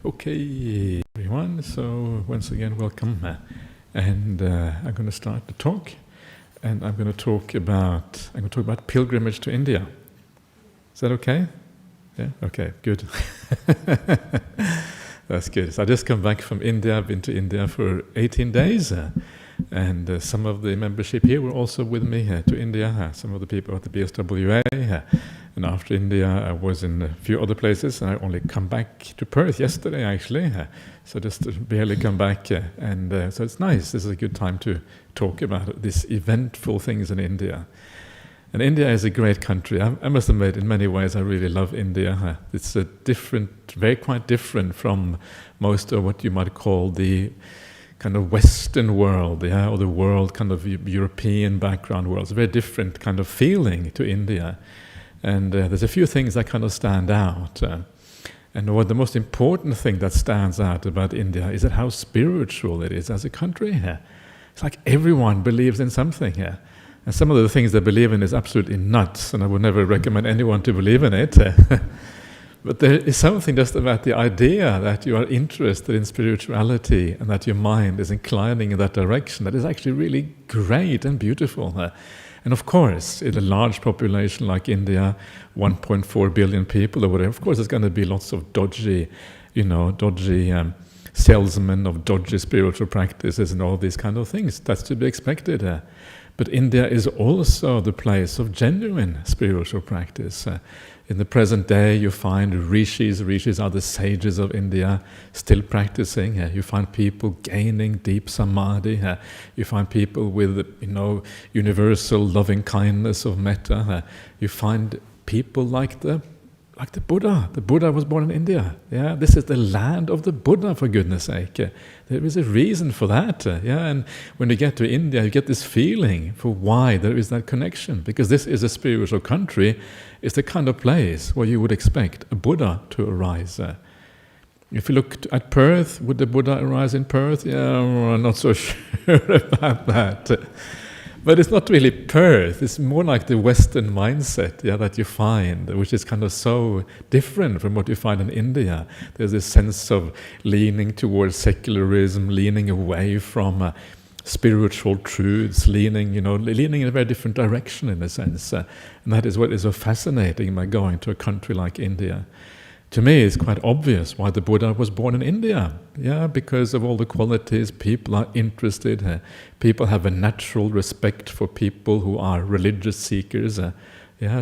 Okay, everyone. So once again, welcome. And I'm going to start the talk, and I'm going to talk about pilgrimage to India. Is that okay? Yeah. Okay. Good. That's good. So I just come back from India. I've been to India for 18 days, and some of the membership here were also with me to India. Some of the people at the BSWA. And after India, I was in a few other places, and I only come back to Perth yesterday, actually. So just barely come back, and so it's nice. This is a good time to talk about these eventful things in India. And India is a great country. I must admit, in many ways, I really love India. It's quite different from most of what you might call the kind of Western world, or the world kind of European background world. It's a very different kind of feeling to India. And there's a few things that kind of stand out. And the most important thing that stands out about India is that how spiritual it is as a country. It's like everyone believes in something here. And some of the things they believe in is absolutely nuts, and I would never recommend anyone to believe in it. But there is something just about the idea that you are interested in spirituality and that your mind is inclining in that direction that is actually really great and beautiful. And of course, in a large population like India, 1.4 billion people or whatever, of course there's going to be lots of dodgy salesmen of dodgy spiritual practices and all these kind of things. That's to be expected. But India is also the place of genuine spiritual practice. In the present day, you find rishis. Rishis are the sages of India, still practicing. You find people gaining deep samadhi. You find people with, universal loving kindness of metta. You find people like the Buddha. The Buddha was born in India. This is the land of the Buddha, for goodness sake. There is a reason for that. And when you get to India, you get this feeling for why there is that connection. Because this is a spiritual country. It's the kind of place where you would expect a Buddha to arise. If you look at Perth, would the Buddha arise in Perth? I'm not so sure about that. But it's not really Perth. It's more like the Western mindset, that you find, which is kind of so different from what you find in India. There's this sense of leaning towards secularism, leaning away from spiritual truths, leaning in a very different direction in a sense. And that is what is so fascinating by going to a country like India. To me, it's quite obvious why the Buddha was born in India. Because of all the qualities, people are interested. People have a natural respect for people who are religious seekers.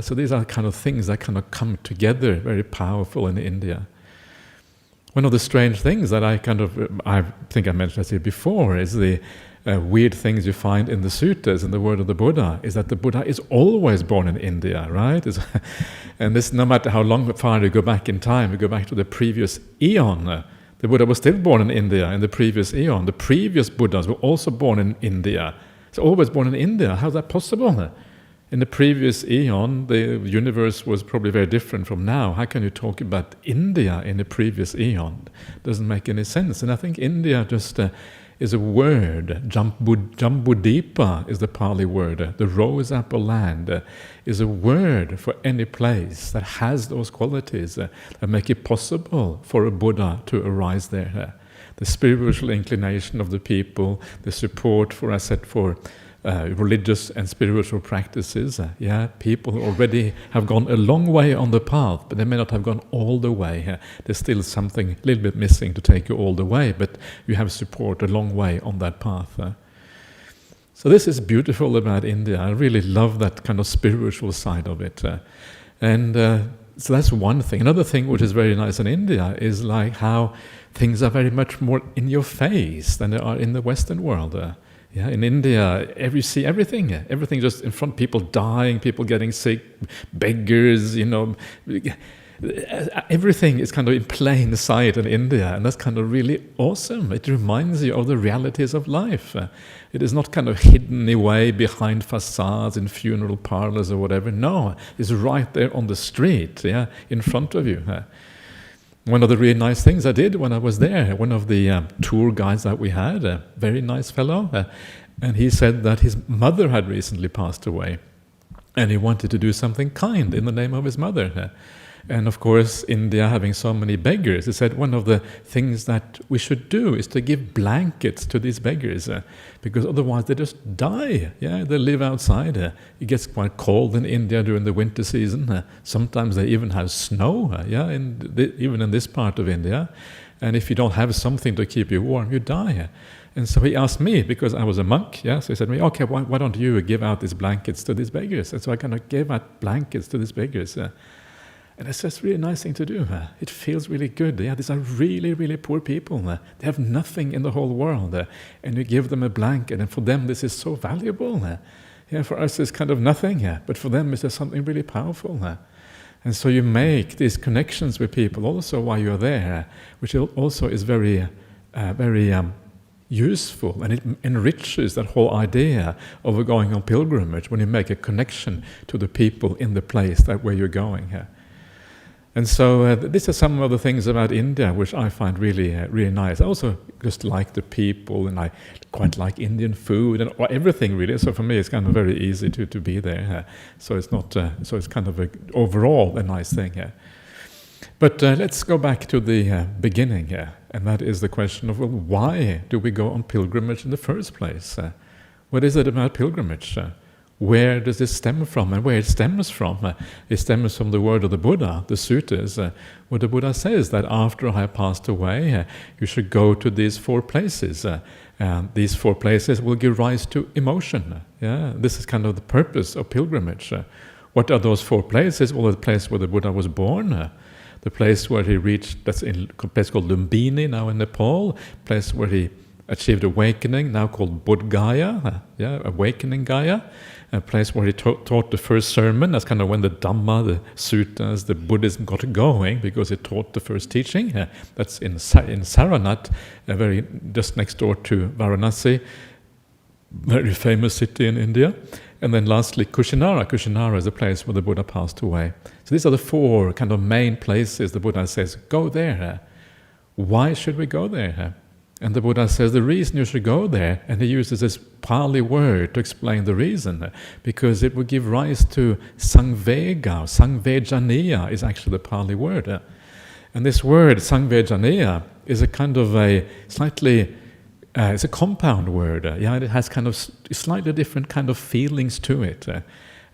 So these are kind of things that kind of come together, very powerful in India. One of the strange things that I think I mentioned this here before is the weird things you find in the sutas, in the word of the Buddha, is that the Buddha is always born in India, right? And this, no matter how far you go back in time, you go back to the previous eon, the Buddha was still born in India in the previous eon. The previous Buddhas were also born in India. It's always born in India. How's that possible? In the previous eon, the universe was probably very different from now. How can you talk about India in the previous eon? Doesn't make any sense. And I think India just is a word. Jambudvipa is the Pali word. The rose apple land is a word for any place that has those qualities that make it possible for a Buddha to arise there. The spiritual inclination of the people, the support for religious and spiritual practices. People who already have gone a long way on the path, but they may not have gone all the way. There's still something a little bit missing to take you all the way, but you have support a long way on that path. So this is beautiful about India. I really love that kind of spiritual side of it. So that's one thing. Another thing which is very nice in India is like how things are very much more in your face than they are in the Western world. In India, you see everything just in front, people dying, people getting sick, beggars, everything is kind of in plain sight in India, and that's kind of really awesome. It reminds you of the realities of life. It is not kind of hidden away behind facades in funeral parlors or whatever. No, it's right there on the street, in front of you. One of the really nice things I did when I was there, one of the tour guides that we had, a very nice fellow, and he said that his mother had recently passed away, and he wanted to do something kind in the name of his mother. And of course, India having so many beggars, he said one of the things that we should do is to give blankets to these beggars, because otherwise they just die. Yeah, they live outside. It gets quite cold in India during the winter season. Sometimes they even have snow. Even in this part of India. And if you don't have something to keep you warm, you die. And so he asked me, because I was a monk, so he said to me, okay, why don't you give out these blankets to these beggars? And so I kind of gave out blankets to these beggars. And it's just a really nice thing to do. It feels really good. These are really, really poor people. They have nothing in the whole world. And you give them a blanket, and for them this is so valuable. For us it's kind of nothing, but for them it's just something really powerful. And so you make these connections with people also while you're there, which also is very, very useful, and it enriches that whole idea of going on pilgrimage when you make a connection to the people in the place where you're going. And so these are some of the things about India which I find really, really nice. I also just like the people, and I quite like Indian food and everything really. So for me, it's kind of very easy to be there. So it's not. So it's kind of overall a nice thing. But let's go back to the beginning here, and that is the question of, well, why do we go on pilgrimage in the first place? What is it about pilgrimage? Where does this stem from, and where it stems from? It stems from the word of the Buddha, the sutas, where the Buddha says that after I have passed away, you should go to these 4 places. These 4 places will give rise to emotion. This is kind of the purpose of pilgrimage. What are those 4 places? Well, the place where the Buddha was born, the place where he reached, that's in a place called Lumbini, now in Nepal, place where he achieved awakening, now called Bodh Gaya, awakening Gaya, a place where he taught the first sermon. That's kind of when the Dhamma, the suttas, the Buddhism got going, because he taught the first teaching. That's in Saranath, just next door to Varanasi, very famous city in India. And then lastly, Kushinara. Kushinara is the place where the Buddha passed away. So these are the 4 kind of main places the Buddha says, go there. Why should we go there? And the Buddha says the reason you should go there, and he uses this Pali word to explain the reason, because it will give rise to Sangvega. Sangvejaniya is actually the Pali word. And this word, Sangvejaniya, is a kind of a slightly, it's a compound word. It has kind of slightly different kind of feelings to it.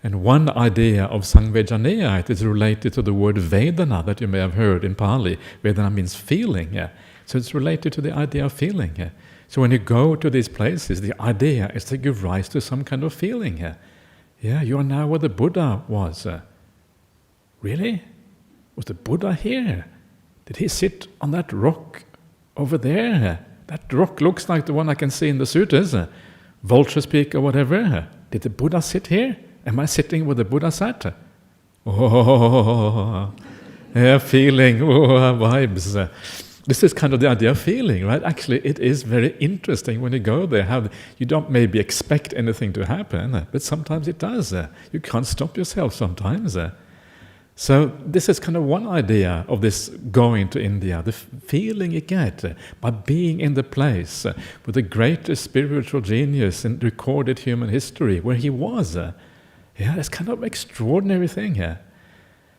And one idea of Sangvejaniya is related to the word Vedana that you may have heard in Pali. Vedana means feeling. So it's related to the idea of feeling. So when you go to these places, the idea is to give rise to some kind of feeling. You are now where the Buddha was. Really? Was the Buddha here? Did he sit on that rock over there? That rock looks like the one I can see in the suttas, vulture speak or whatever. Did the Buddha sit here? Am I sitting where the Buddha sat? Feeling, vibes. This is kind of the idea of feeling, right? Actually, it is very interesting when you go there. You don't maybe expect anything to happen, but sometimes it does. You can't stop yourself sometimes. So this is kind of one idea of this going to India, the feeling you get by being in the place with the greatest spiritual genius in recorded human history, where he was. It's kind of an extraordinary thing here.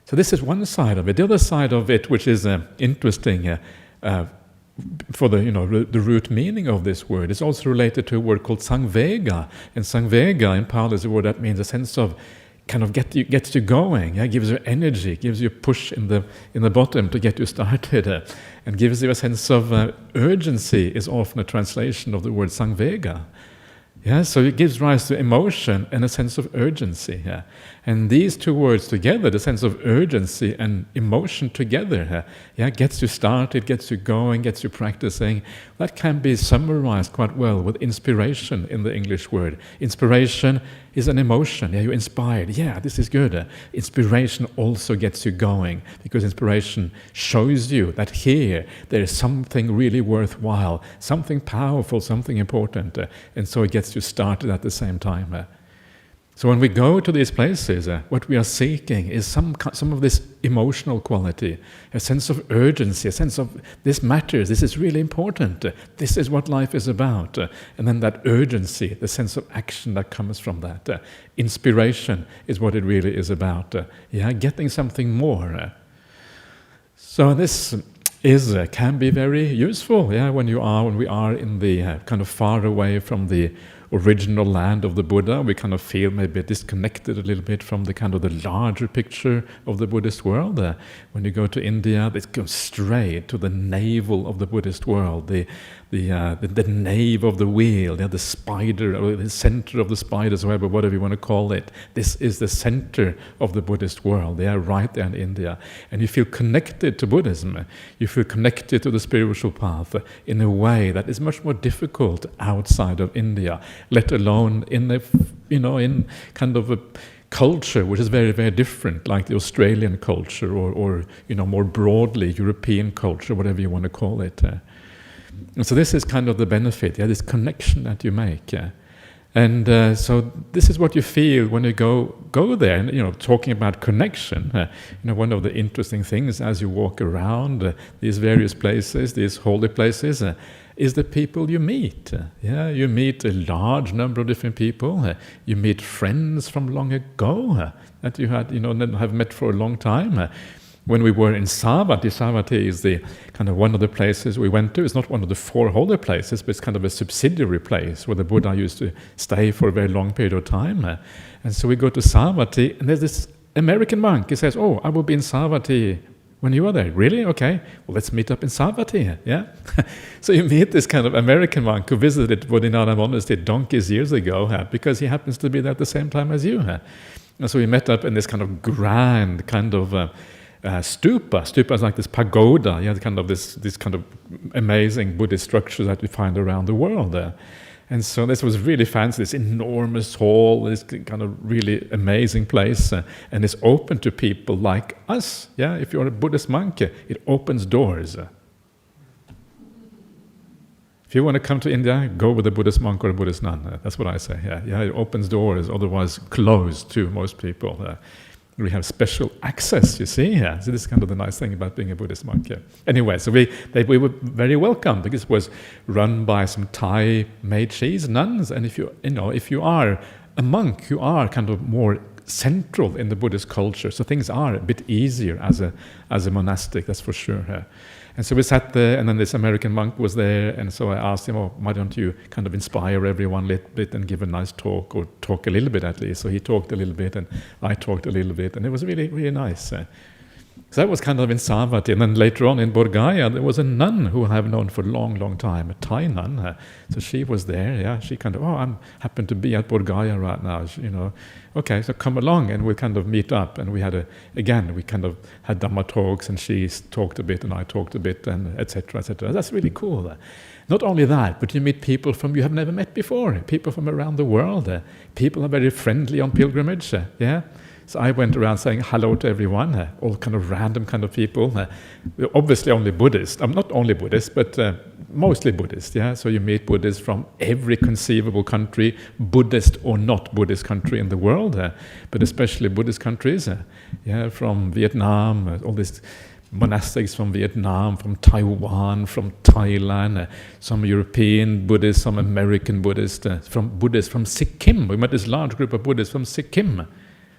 So this is one side of it. The other side of it, which is interesting for the root meaning of this word, is also related to a word called Sangvega. And Sangvega in Pali is a word that means a sense of kind of gets you going, gives you energy, gives you a push in the bottom to get you started, and gives you a sense of urgency is often a translation of the word Sangvega. So it gives rise to emotion and a sense of urgency. And these 2 words together, the sense of urgency and emotion together, gets you started, gets you going, gets you practicing. That can be summarized quite well with inspiration in the English word. Inspiration is an emotion. You're inspired. This is good. Inspiration also gets you going, because inspiration shows you that here there is something really worthwhile, something powerful, something important, and so it gets you started at the same time. So when we go to these places, what we are seeking is some of this emotional quality, a sense of urgency, a sense of this matters, this is really important, this is what life is about. And then that urgency, the sense of action that comes from that. Inspiration is what it really is about. Getting something more. So this is can be very useful, when we are in the kind of far away from the original land of the Buddha. We kind of feel maybe disconnected a little bit from the kind of the larger picture of the Buddhist world. When you go to India, it goes straight to the navel of the Buddhist world, the nave of the wheel, the spider, or the center of the spiders, whatever you want to call it. This is the center of the Buddhist world. They are right there in India. And you feel connected to Buddhism. You feel connected to the spiritual path in a way that is much more difficult outside of India, let alone in kind of a culture which is very, very different, like the Australian culture or more broadly European culture, whatever you want to call it. And so this is kind of the benefit, this connection that you make. And so this is what you feel when you go there. And talking about connection, one of the interesting things as you walk around these various places, these holy places, is the people you meet. You meet a large number of different people. You meet friends from long ago that you had, have met for a long time. When we were in Savatthi is the kind of one of the places we went to. It's not one of the 4 holy places, but it's kind of a subsidiary place where the Buddha used to stay for a very long period of time. And so we go to Savatthi, and there's this American monk. He says, "Oh, I will be in Savatthi when you are there." "Really? Okay. Well, let's meet up in Savatthi." So you meet this kind of American monk who visited Bodhinara Monastery donkeys years ago, because he happens to be there at the same time as you. And so we met up in this kind of grand kind of stupa. Stupa is like this pagoda, kind of this kind of amazing Buddhist structure that we find around the world. And so this was really fancy, this enormous hall, this kind of really amazing place, and it's open to people like us. If you're a Buddhist monk, it opens doors. If you want to come to India, go with a Buddhist monk or a Buddhist nun. That's what I say. It opens doors, otherwise closed to most people. We have special access, you see. So this is kind of the nice thing about being a Buddhist monk. Anyway, so we were very welcome because it was run by some Thai Meishes, nuns. And if you are a monk, you are kind of more central in the Buddhist culture. So things are a bit easier as a monastic, that's for sure. And so we sat there, and then this American monk was there, and so I asked him, why don't you kind of inspire everyone a little bit and give a nice talk, or talk a little bit at least. So he talked a little bit, and I talked a little bit, and it was really, really nice. So that was kind of in Savatthi. And then later on in Bodh Gaya, there was a nun who I have known for a long, long time, a Thai nun. So she was there, She kind of, I happen to be at Bodh Gaya right now, Okay, so come along and we'll kind of meet up. And we we kind of had Dhamma talks, and she talked a bit and I talked a bit, and etc., etc. That's really cool. Not only that, but you meet people you have never met before, people from around the world. People are very friendly on pilgrimage, So I went around saying hello to everyone, all kind of random kind of people. Obviously only Buddhist. I'm not only Buddhist, but mostly Buddhist. So you meet Buddhists from every conceivable country, Buddhist or not Buddhist country in the world, but especially Buddhist countries. From Vietnam, all these monastics from Vietnam, from Taiwan, from Thailand, some European Buddhists, some American Buddhists, from Sikkim. We met this large group of Buddhists from Sikkim.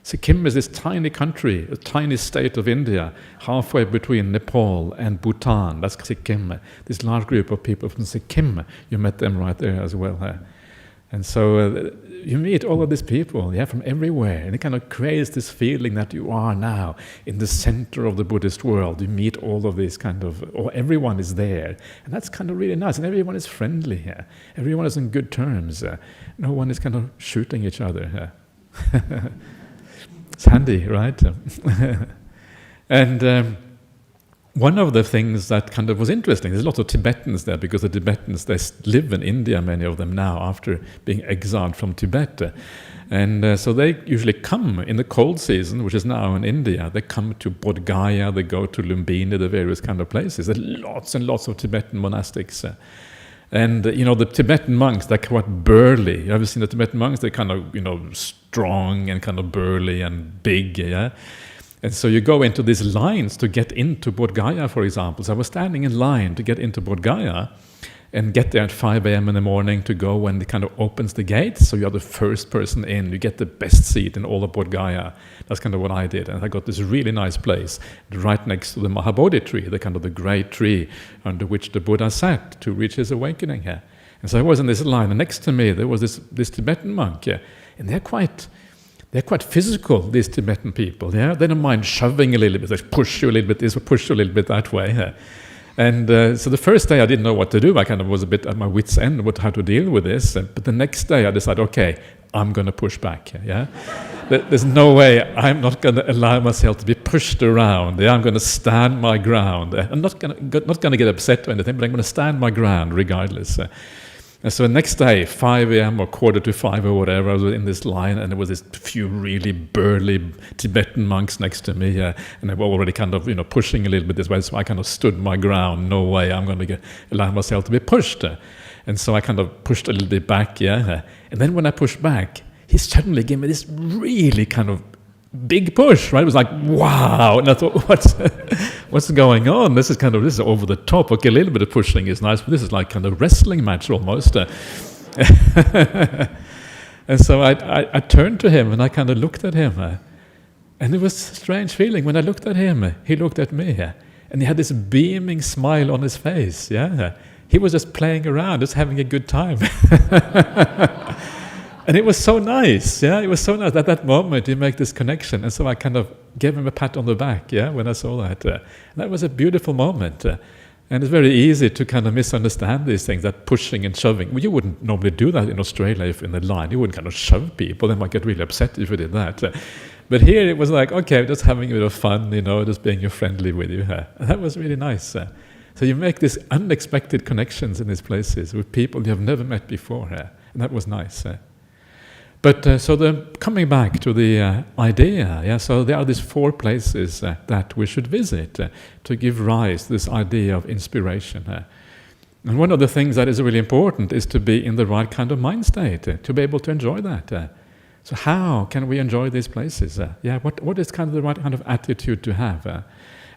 Sikkim is this tiny country, a tiny state of India, halfway between Nepal and Bhutan. That's Sikkim. This large group of people from Sikkim, you met them right there as well. And so you meet all of these people, from everywhere, and it kind of creates this feeling that you are now in the center of the Buddhist world. You meet all of these everyone is there, and that's kind of really nice. And everyone is friendly here. Everyone is on good terms. No one is kind of shooting each other. It's handy, right? And one of the things that kind of was interesting, there's lots of Tibetans there, because the Tibetans, they live in India, many of them now, after being exiled from Tibet. And so they usually come in the cold season, which is now in India. They come to Bodh Gaya, they go to Lumbini, the various kind of places. There's lots and lots of Tibetan monastics. And, the Tibetan monks, they're quite burly. You ever seen the Tibetan monks? They're kind of, strong and kind of burly and big, And so you go into these lines to get into Bodh Gaya, for example. So I was standing in line to get into Bodh Gaya, and get there at 5 a.m. in the morning to go when it kind of opens the gates. So you're the first person in. You get the best seat in all of Bodh Gaya. That's kind of what I did. And I got this really nice place right next to the Mahabodhi tree, the kind of the great tree under which the Buddha sat to reach his awakening here. And so I was in this line, and next to me there was this Tibetan monk, and they're quite physical, these Tibetan people. Yeah, they don't mind shoving a little bit, they push you a little bit this, push you a little bit that way. Yeah. And so the first day I didn't know what to do. I kind of was a bit at my wit's end how to deal with this. But the next day I decided, okay, I'm going to push back. Yeah, there's no way I'm not going to allow myself to be pushed around. Yeah? I'm going to stand my ground. I'm not going to get upset or anything, but I'm going to stand my ground regardless. And so the next day, 5 a.m. or 4:45 or whatever, I was in this line, and there was this few really burly Tibetan monks next to me, and they were already kind of pushing a little bit this way. So I kind of stood my ground. No way, I'm going to allow myself to be pushed. And so I kind of pushed a little bit back, And then when I pushed back, he suddenly gave me this really kind of big push, right? It was like, wow. And I thought, what's going on? This is over the top. Okay, a little bit of pushing is nice, but this is like kind of wrestling match almost. And so I turned to him and I kind of looked at him. And it was a strange feeling. When I looked at him, he looked at me. And he had this beaming smile on his face. Yeah, he was just playing around, just having a good time. And it was so nice, it was so nice. At that moment, you make this connection. And so I kind of gave him a pat on the back, when I saw that. That was a beautiful moment. And it's very easy to kind of misunderstand these things, that pushing and shoving. Well, you wouldn't normally do that in Australia if in the line. You wouldn't kind of shove people. They might get really upset if you did that. But here it was like, okay, just having a bit of fun, just being friendly with you. And that was really nice. So you make these unexpected connections in these places with people you have never met before. And that was nice. But so coming back to the idea, so there are these 4 places that we should visit to give rise to this idea of inspiration. And one of the things that is really important is to be in the right kind of mind state, to be able to enjoy that. So how can we enjoy these places? What is kind of the right kind of attitude to have?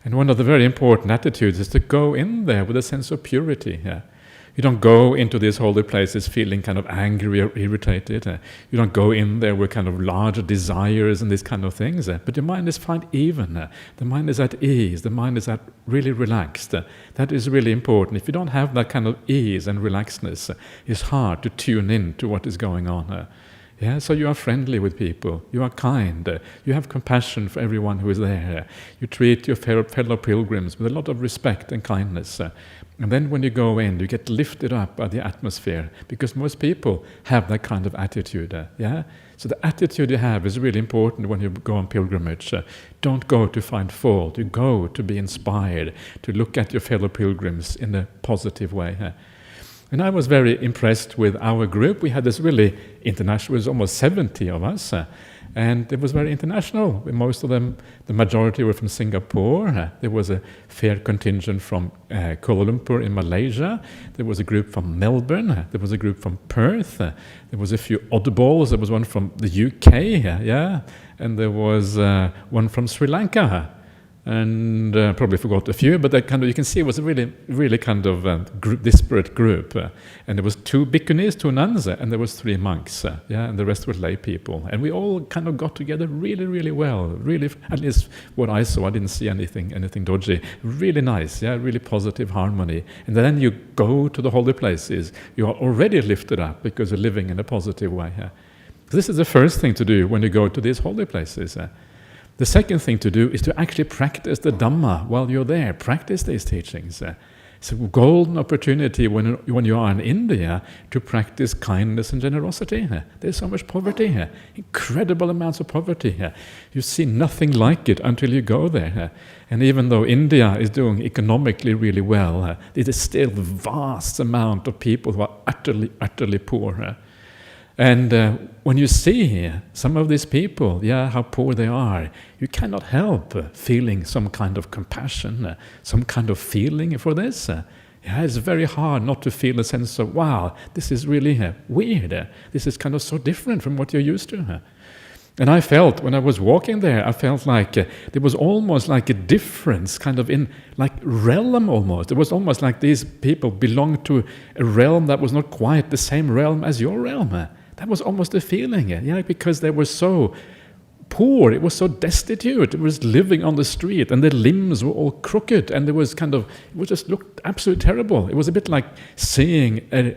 And one of the very important attitudes is to go in there with a sense of purity. You don't go into these holy places feeling kind of angry or irritated. You don't go in there with kind of larger desires and these kind of things. But your mind is fine even. The mind is at ease. The mind is really relaxed. That is really important. If you don't have that kind of ease and relaxedness, it's hard to tune in to what is going on. So you are friendly with people, you are kind, you have compassion for everyone who is there, you treat your fellow pilgrims with a lot of respect and kindness. And then when you go in, you get lifted up by the atmosphere, because most people have that kind of attitude. So the attitude you have is really important when you go on pilgrimage. Don't go to find fault, you go to be inspired, to look at your fellow pilgrims in a positive way. And I was very impressed with our group. We had this really international, it was almost 70 of us, and it was very international. Most of them, the majority were from Singapore. There was a fair contingent from Kuala Lumpur in Malaysia. There was a group from Melbourne. There was a group from Perth. There was a few oddballs. There was one from the UK, and there was one from Sri Lanka. And probably forgot a few, but that kind of, you can see it was a really, really kind of disparate group. And there was 2 bhikkhunis, 2 nuns, and there was 3 monks, and the rest were lay people. And we all kind of got together really, really well. Really, at least what I saw, I didn't see anything dodgy. Really nice, really positive harmony. And then you go to the holy places, you are already lifted up because you're living in a positive way. So this is the first thing to do when you go to these holy places. The second thing to do is to actually practice the Dhamma while you're there. Practice these teachings. It's a golden opportunity when you are in India to practice kindness and generosity. There's so much poverty here, incredible amounts of poverty here. You see nothing like it until you go there. And even though India is doing economically really well, there is still a vast amount of people who are utterly, utterly poor. And when you see some of these people, how poor they are, you cannot help feeling some kind of compassion, some kind of feeling for this. It's very hard not to feel a sense of, wow, this is really weird. This is kind of so different from what you're used to. And I felt, when I was walking there, I felt like there was almost like a difference, kind of in like realm almost. It was almost like these people belonged to a realm that was not quite the same realm as your realm. That was almost the feeling, because they were so poor, it was so destitute, it was living on the street, and their limbs were all crooked, and it just looked absolutely terrible. It was a bit like seeing a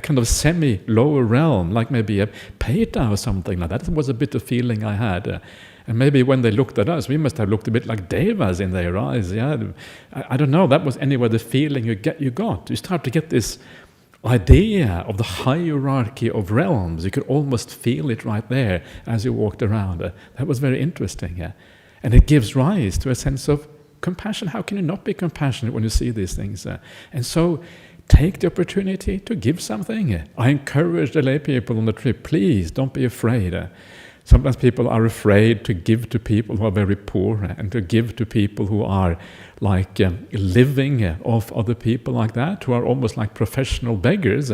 kind of semi-lower realm, like maybe a Peta or something like that. That was a bit of feeling I had. And maybe when they looked at us, we must have looked a bit like devas in their eyes. I don't know, that was anyway the feeling you got. You start to get this idea of the hierarchy of realms. You could almost feel it right there as you walked around. That was very interesting. And it gives rise to a sense of compassion. How can you not be compassionate when you see these things? And so take the opportunity to give something. I encourage the lay people on the trip, please don't be afraid. Sometimes people are afraid to give to people who are very poor and to give to people who are like living off other people like that, who are almost like professional beggars.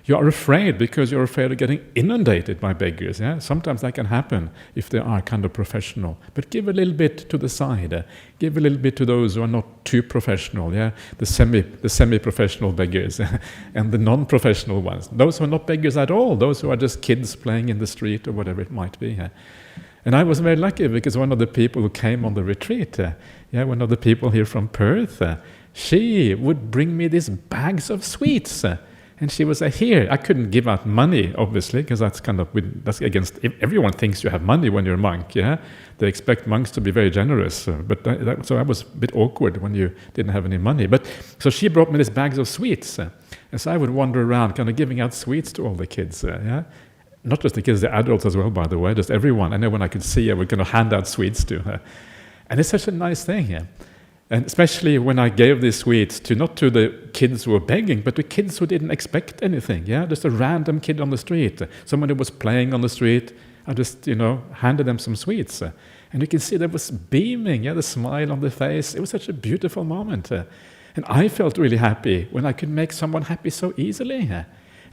You are afraid because you're afraid of getting inundated by beggars. Sometimes that can happen if they are kind of professional. But give a little bit to the side. Give a little bit to those who are not too professional. The semi-professional beggars and the non-professional ones. Those who are not beggars at all. Those who are just kids playing in the street or whatever it might be. And I was very lucky because one of the people who came on the retreat, one of the people here from Perth, she would bring me these bags of sweets. And she was here. I couldn't give out money, obviously, because that's that's against. Everyone thinks you have money when you're a monk. They expect monks to be very generous. So I was a bit awkward when you didn't have any money. But so she brought me these bags of sweets, and so I would wander around, kind of giving out sweets to all the kids. Not just the kids, the adults as well, by the way, just everyone. And everyone I could see, I would kind of hand out sweets to her, and it's such a nice thing. And especially when I gave these sweets not to the kids who were begging, but to kids who didn't expect anything. Just a random kid on the street, someone who was playing on the street. I just, handed them some sweets, and you can see there was beaming, the smile on the face. It was such a beautiful moment, and I felt really happy when I could make someone happy so easily.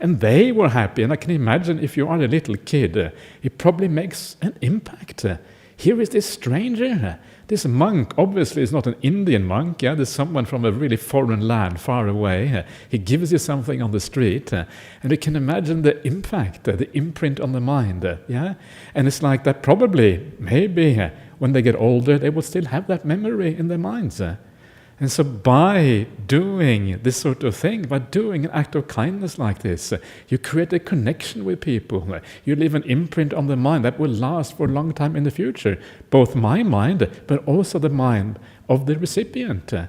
And they were happy, and I can imagine if you are a little kid, it probably makes an impact. Here is this stranger. This monk obviously is not an Indian monk. There's someone from a really foreign land, far away. He gives you something on the street, and you can imagine the impact, the imprint on the mind. And it's like that. Probably, maybe, when they get older, they will still have that memory in their minds. And so by doing this sort of thing, by doing an act of kindness like this, you create a connection with people. You leave an imprint on the mind that will last for a long time in the future. Both my mind, but also the mind of the recipient. I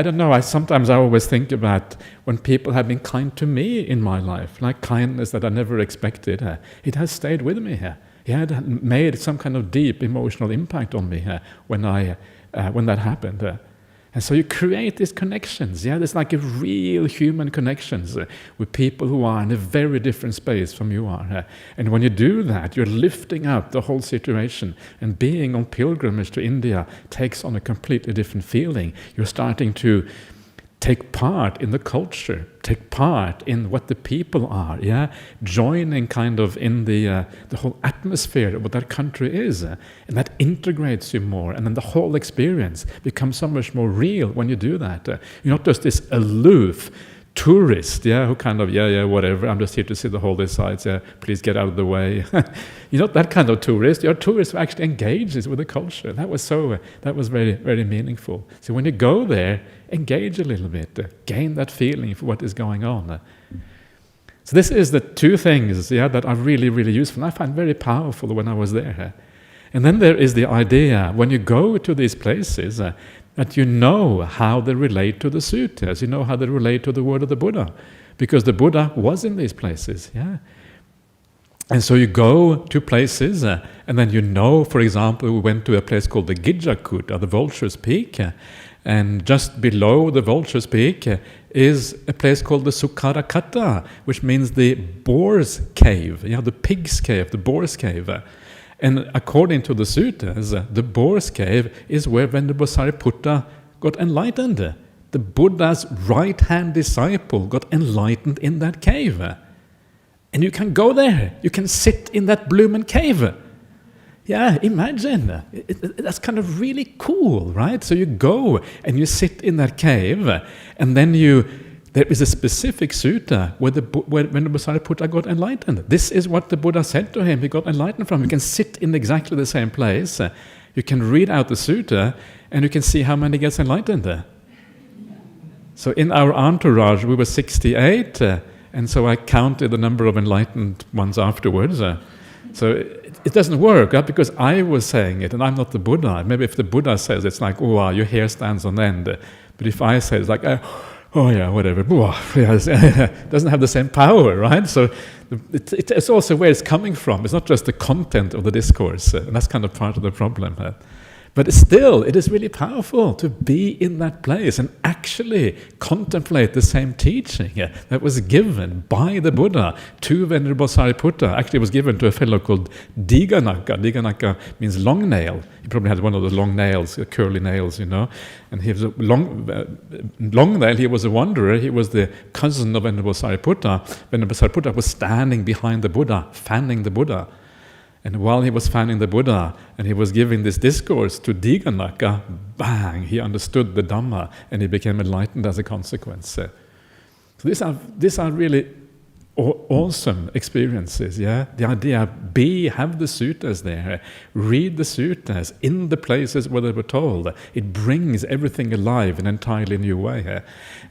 don't know, I always think about when people have been kind to me in my life, like kindness that I never expected. It has stayed with me. It made some kind of deep emotional impact on me when that happened. And so you create these connections. There's like a real human connections with people who are in a very different space from you are. And when you do that, you're lifting up the whole situation. And being on pilgrimage to India takes on a completely different feeling. You're starting to take part in the culture, take part in what the people are, joining kind of in the whole atmosphere of what that country is, and that integrates you more, and then the whole experience becomes so much more real when you do that. You're not just this aloof tourist, who kind of, whatever, I'm just here to see the holy sites, please get out of the way. You're not that kind of tourist. You're a tourist who actually engages with the culture. That was very, very meaningful. So when you go there, engage a little bit, gain that feeling for what is going on. So this is the two things, that are really, really useful. I find very powerful when I was there. And then there is the idea, when you go to these places, that you know how they relate to the sutas, you know how they relate to the word of the Buddha, because the Buddha was in these places, And so you go to places, and then for example, we went to a place called the Gijakuta, the Vulture's Peak, and just below the Vulture's Peak is a place called the Sukarakata, which means the boar's cave, the pig's cave, the boar's cave. And according to the suttas, the boar's cave is where Venerable Sariputta got enlightened. The Buddha's right-hand disciple got enlightened in that cave. And you can go there. You can sit in that blooming cave. Yeah, imagine. That's kind of really cool, right? So you go and you sit in that cave, and then there is a specific sutta when the Sariputta got enlightened. This is what the Buddha said to him. He got enlightened from. You can sit in exactly the same place. You can read out the sutta, and you can see how many gets enlightened. So in our entourage, we were 68, and so I counted the number of enlightened ones afterwards. So it doesn't work, because I was saying it, and I'm not the Buddha. Maybe if the Buddha says it's like, oh, wow, your hair stands on end. But if I say it's like, oh yeah, whatever, it doesn't have the same power, right? So it's also where it's coming from. It's not just the content of the discourse, and that's kind of part of the problem. But still, it is really powerful to be in that place and actually contemplate the same teaching that was given by the Buddha to Venerable Sariputta. Actually, it was given to a fellow called Diganaka. Diganaka means long nail. He probably had one of those long nails, curly nails, And he was a long nail. He was a wanderer. He was the cousin of Venerable Sariputta. Venerable Sariputta was standing behind the Buddha, fanning the Buddha. And while he was fanning the Buddha and he was giving this discourse to Diganaka, bang, he understood the Dhamma and he became enlightened as a consequence. So these are really awesome experiences, yeah? The idea, have the suttas there, read the suttas in the places where they were told. It brings everything alive in an entirely new way.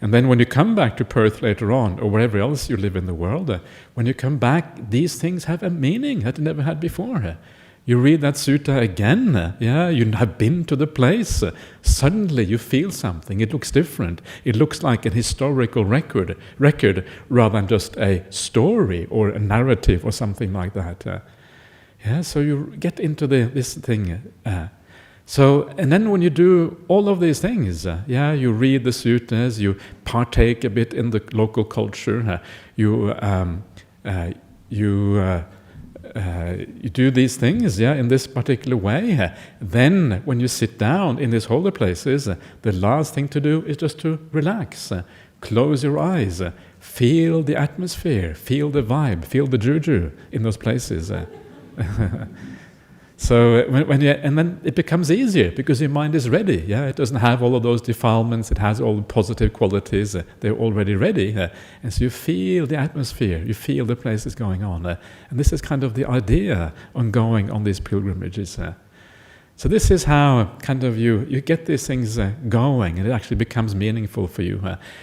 And then when you come back to Perth later on, or wherever else you live in the world, when you come back, these things have a meaning that you never had before. You read that sutta again, yeah, you have been to the place. Suddenly you feel something, it looks different. It looks like an historical record rather than just a story or a narrative or something like that. Yeah, so you get into this thing. And then when you do all of these things, you read the suttas, you partake a bit in the local culture, you do these things, in this particular way. Then, when you sit down in these holy places, the last thing to do is just to relax. Close your eyes. Feel the atmosphere. Feel the vibe. Feel the juju in those places. So and then it becomes easier because your mind is ready. Yeah, it doesn't have all of those defilements. It has all the positive qualities. They're already ready, and so you feel the atmosphere. You feel the place is going on, and this is kind of the idea on going on these pilgrimages. So this is how kind of you get these things going, and it actually becomes meaningful for you,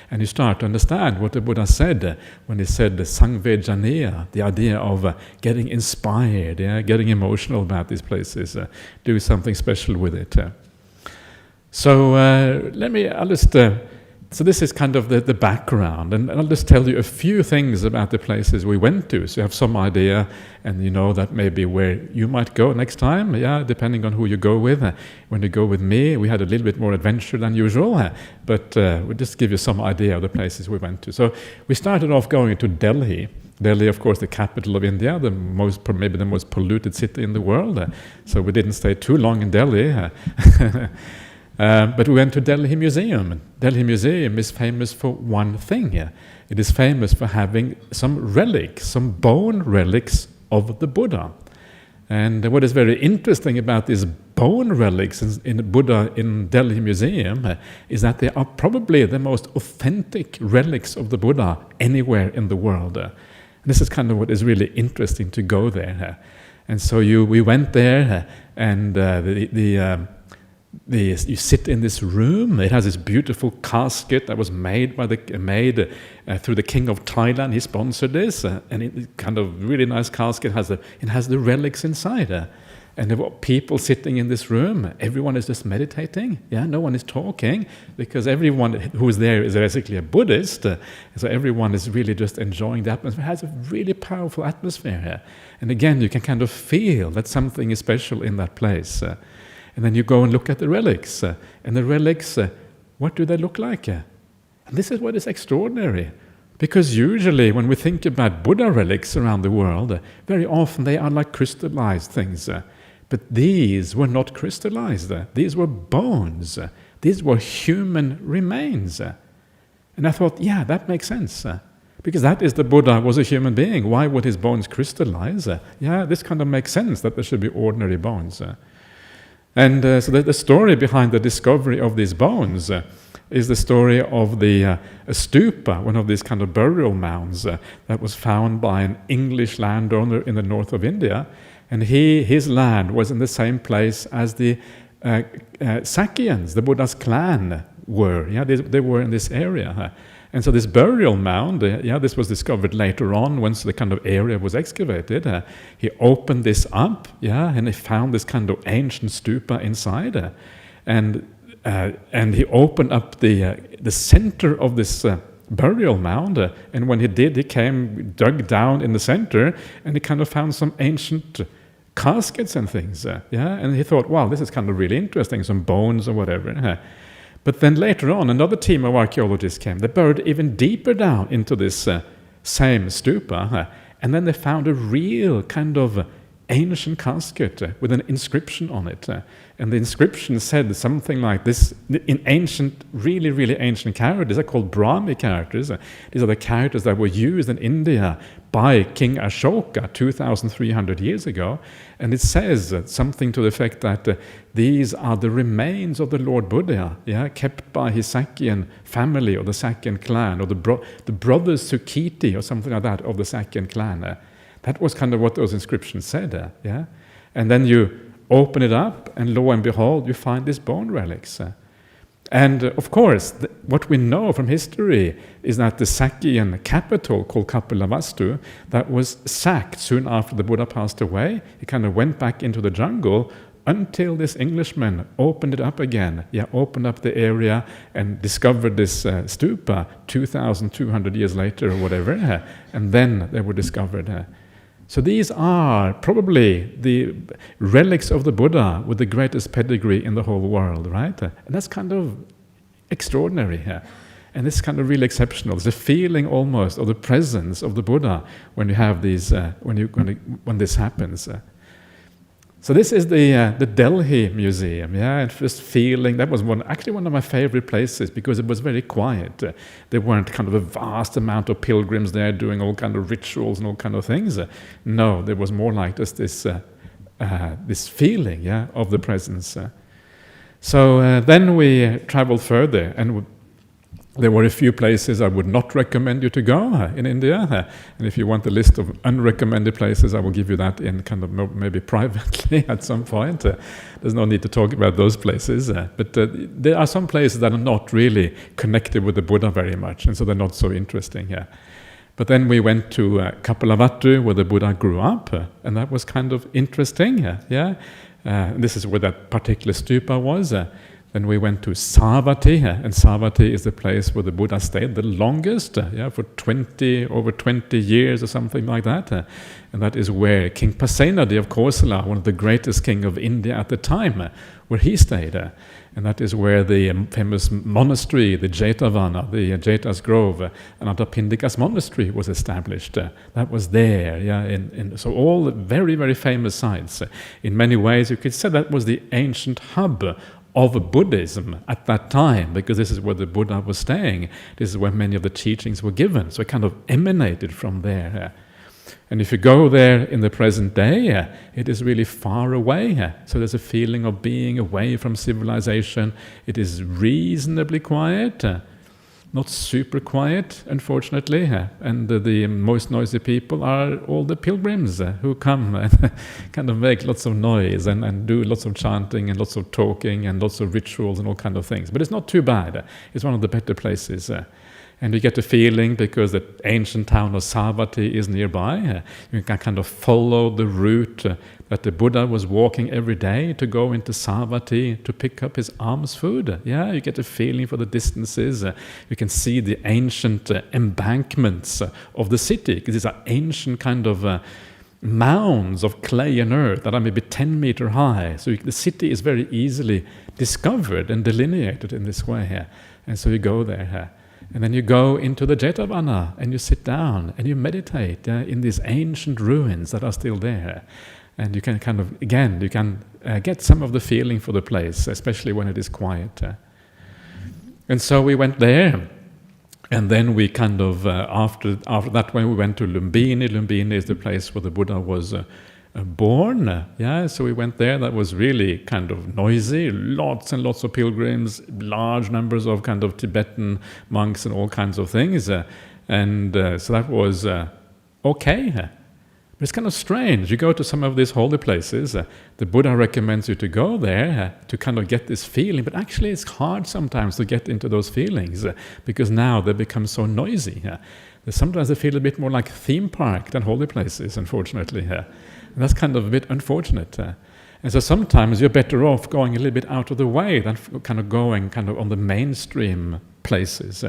and you start to understand what the Buddha said when he said the sangvejaniya, the idea of getting inspired, getting emotional about these places, do something special with it. So I'll just. So this is kind of the background, and I'll just tell you a few things about the places we went to, so you have some idea, and you know that maybe where you might go next time, depending on who you go with. When you go with me, we had a little bit more adventure than usual, but we'll just give you some idea of the places we went to. So we started off going to Delhi. Delhi, of course, the capital of India, maybe the most polluted city in the world. So we didn't stay too long in Delhi. But we went to Delhi Museum. Delhi Museum is famous for one thing. It is famous for having some relics, some bone relics of the Buddha. And what is very interesting about these bone relics in Buddha in Delhi Museum is that they are probably the most authentic relics of the Buddha anywhere in the world. And this is kind of what is really interesting to go there. And so we went there, and you sit in this room. It has this beautiful casket that was made through the king of Thailand. He sponsored this, and it kind of really nice casket. It has the relics inside, and there were people sitting in this room. Everyone is just meditating. No one is talking because everyone who is there is basically a Buddhist. So everyone is really just enjoying the atmosphere. It has a really powerful atmosphere here, and again, you can kind of feel that something is special in that place. And then you go and look at the relics. And the relics, what do they look like? And this is what is extraordinary. Because usually when we think about Buddha relics around the world, very often they are like crystallized things. But these were not crystallized. These were bones. These were human remains. And I thought, that makes sense. Because that is the Buddha was a human being. Why would his bones crystallize? This kind of makes sense that there should be ordinary bones. So the story behind the discovery of these bones is the story of the stupa, one of these kind of burial mounds that was found by an English landowner in the north of India. And his land was in the same place as the Sakyans, the Buddha's clan, were. They were in this area. And so this burial mound, this was discovered later on once the kind of area was excavated. He opened this up, and he found this kind of ancient stupa inside. And he opened up the center of this burial mound. And when he did, he dug down in the center, and he kind of found some ancient caskets and things. And he thought, wow, this is kind of really interesting, some bones or whatever. But then later on, another team of archaeologists came. They burrowed even deeper down into this same stupa, and then they found a real kind of ancient casket with an inscription on it. And the inscription said something like this in ancient, really, really ancient characters. They're called Brahmi characters. These are the characters that were used in India by King Ashoka 2,300 years ago. And it says something to the effect that these are the remains of the Lord Buddha, kept by his Sakyan family or the Sakyan clan, or the brothers Sukiti or something like that of the Sakyan clan. That was kind of what those inscriptions said. And then you open it up, and lo and behold, you find these bone relics. And of course, what we know from history is that the Sakyan capital called Kapilavastu, that was sacked soon after the Buddha passed away. He kind of went back into the jungle until this Englishman opened it up again. Opened up the area and discovered this stupa 2,200 years later or whatever. And then they were discovered. So these are probably the relics of the Buddha with the greatest pedigree in the whole world, right? And that's kind of extraordinary here. And it's kind of really exceptional. It's a feeling almost of the presence of the Buddha when you have these, when this happens. So this is the Delhi Museum, and just feeling, that was actually one of my favorite places because it was very quiet. There weren't kind of a vast amount of pilgrims there doing all kind of rituals and all kind of things. No, there was more like just this feeling, of the presence. So then we traveled further, and there were a few places I would not recommend you to go in India. And if you want a list of unrecommended places, I will give you that in kind of maybe privately at some point. There's no need to talk about those places. But there are some places that are not really connected with the Buddha very much, and so they're not so interesting. But then we went to Kapilavastu, where the Buddha grew up, and that was kind of interesting. This is where that particular stupa was. Then we went to Savatthi, and Savatthi is the place where the Buddha stayed the longest, for over 20 years or something like that. And that is where King Pasenadi of Kosala, one of the greatest king of India at the time, where he stayed. And that is where the famous monastery, the Jetavana, the Jeta's Grove, Anathapindika's monastery was established. That was there, so all very, very famous sites. In many ways, you could say that was the ancient hub of Buddhism at that time, because this is where the Buddha was staying. This is where many of the teachings were given. So it kind of emanated from there. And if you go there in the present day, it is really far away. So there's a feeling of being away from civilization. It is reasonably quiet, not super quiet, unfortunately. And the most noisy people are all the pilgrims who come and kind of make lots of noise and do lots of chanting and lots of talking and lots of rituals and all kind of things. But it's not too bad. It's one of the better places. And you get a feeling, because the ancient town of Savatthi is nearby, you can kind of follow the route that the Buddha was walking every day to go into Savatthi to pick up his alms food. You get a feeling for the distances. You can see the ancient embankments of the city, because these are ancient kind of mounds of clay and earth that are maybe 10 meter high. So the city is very easily discovered and delineated in this way. And so you go there. And then you go into the Jetavana and you sit down and you meditate in these ancient ruins that are still there. And you can kind of, again, you can get some of the feeling for the place, especially when it is quiet. And so we went there. And then we kind of, after that, when we went to Lumbini. Lumbini is the place where the Buddha was born. So we went there. That was really kind of noisy. Lots and lots of pilgrims, large numbers of kind of Tibetan monks and all kinds of things. So that was okay. But it's kind of strange. You go to some of these holy places, the Buddha recommends you to go there to kind of get this feeling, but actually it's hard sometimes to get into those feelings because now they become so noisy. Sometimes they feel a bit more like theme park than holy places, unfortunately. And that's kind of a bit unfortunate. And so sometimes you're better off going a little bit out of the way than kind of going kind of on the mainstream places.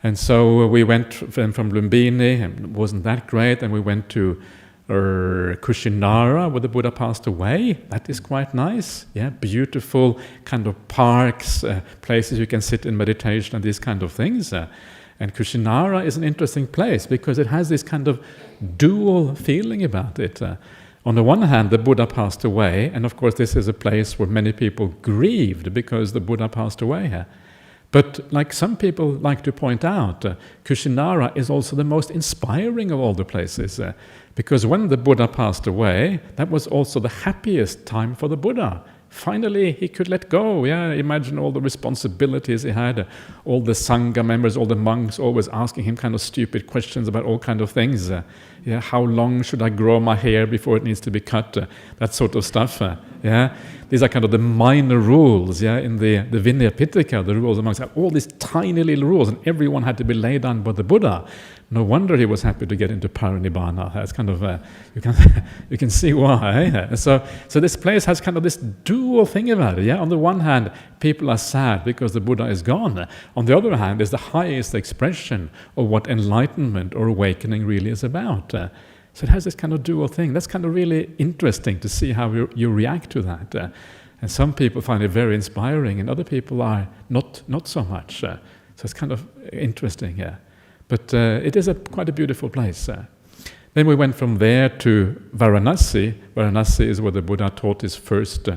And so we went from Lumbini, and it wasn't that great, and we went to Kushinara, where the Buddha passed away. That is quite nice. Beautiful kind of parks, places you can sit in meditation and these kind of things. And Kushinara is an interesting place because it has this kind of dual feeling about it. On the one hand, the Buddha passed away, and of course this is a place where many people grieved because the Buddha passed away. But like some people like to point out, Kushinara is also the most inspiring of all the places. Because when the Buddha passed away, that was also the happiest time for the Buddha. Finally, he could let go. Imagine all the responsibilities he had, all the Sangha members, all the monks always asking him kind of stupid questions about all kind of things. How long should I grow my hair before it needs to be cut? That sort of stuff. These are kind of the minor rules. In the Vinaya Pitaka, the rules amongst all these tiny little rules, and everyone had to be laid down by the Buddha. No wonder he was happy to get into Parinibbana. It's kind of you can see why. So this place has kind of this dual thing about it. On the one hand, people are sad because the Buddha is gone. On the other hand, it's the highest expression of what enlightenment or awakening really is about. So it has this kind of dual thing. That's kind of really interesting to see how you react to that. And some people find it very inspiring, and other people are not so much. So it's kind of interesting. But it is quite a beautiful place. Then we went from there to Varanasi. Varanasi is where the Buddha taught his first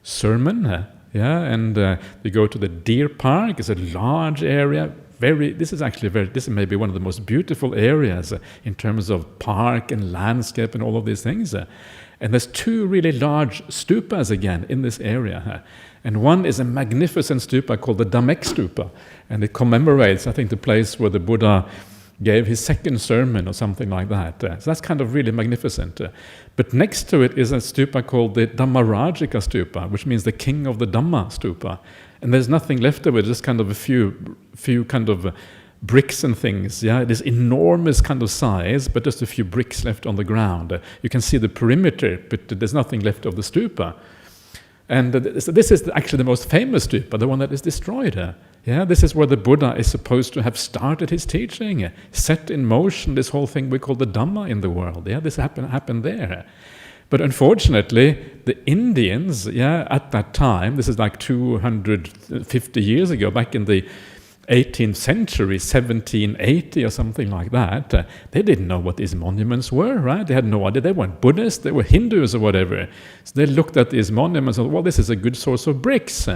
sermon. And we go to the deer park. It's a large area. This is maybe one of the most beautiful areas in terms of park and landscape and all of these things. And there's two really large stupas again in this area. And one is a magnificent stupa called the Dhamek Stupa. And it commemorates, I think, the place where the Buddha gave his second sermon or something like that. So that's kind of really magnificent. But next to it is a stupa called the Dhammarajika Stupa, which means the king of the Dhamma Stupa. And there's nothing left of it, just kind of a few kind of bricks and things. This enormous kind of size, but just a few bricks left on the ground. You can see the perimeter, but there's nothing left of the stupa. And so this is actually the most famous stupa, the one that is destroyed. This is where the Buddha is supposed to have started his teaching, set in motion this whole thing we call the Dhamma in the world. This happened there. But unfortunately, the Indians, at that time, this is like 250 years ago, back in the 18th century, 1780 or something like that, they didn't know what these monuments were, right? They had no idea. They weren't Buddhists, they were Hindus or whatever. So they looked at these monuments and thought, well, this is a good source of bricks.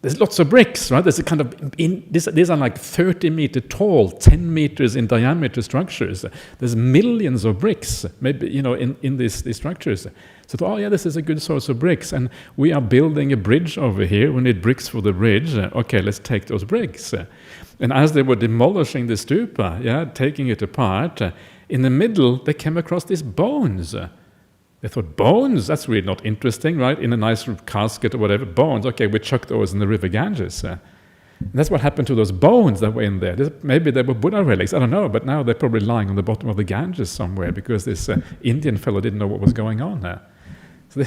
There's lots of bricks, right? There's a kind of these are like 30 meter tall, 10 meters in diameter structures. There's millions of bricks, maybe in these structures. So, this is a good source of bricks, and we are building a bridge over here. We need bricks for the bridge. Okay, let's take those bricks. And as they were demolishing the stupa, taking it apart, in the middle they came across these bones. They thought, bones? That's really not interesting, right? In a nice casket or whatever, bones. Okay, we chuck those in the river Ganges. And that's what happened to those bones that were in there. Maybe they were Buddha relics, I don't know, but now they're probably lying on the bottom of the Ganges somewhere because this Indian fellow didn't know what was going on there. So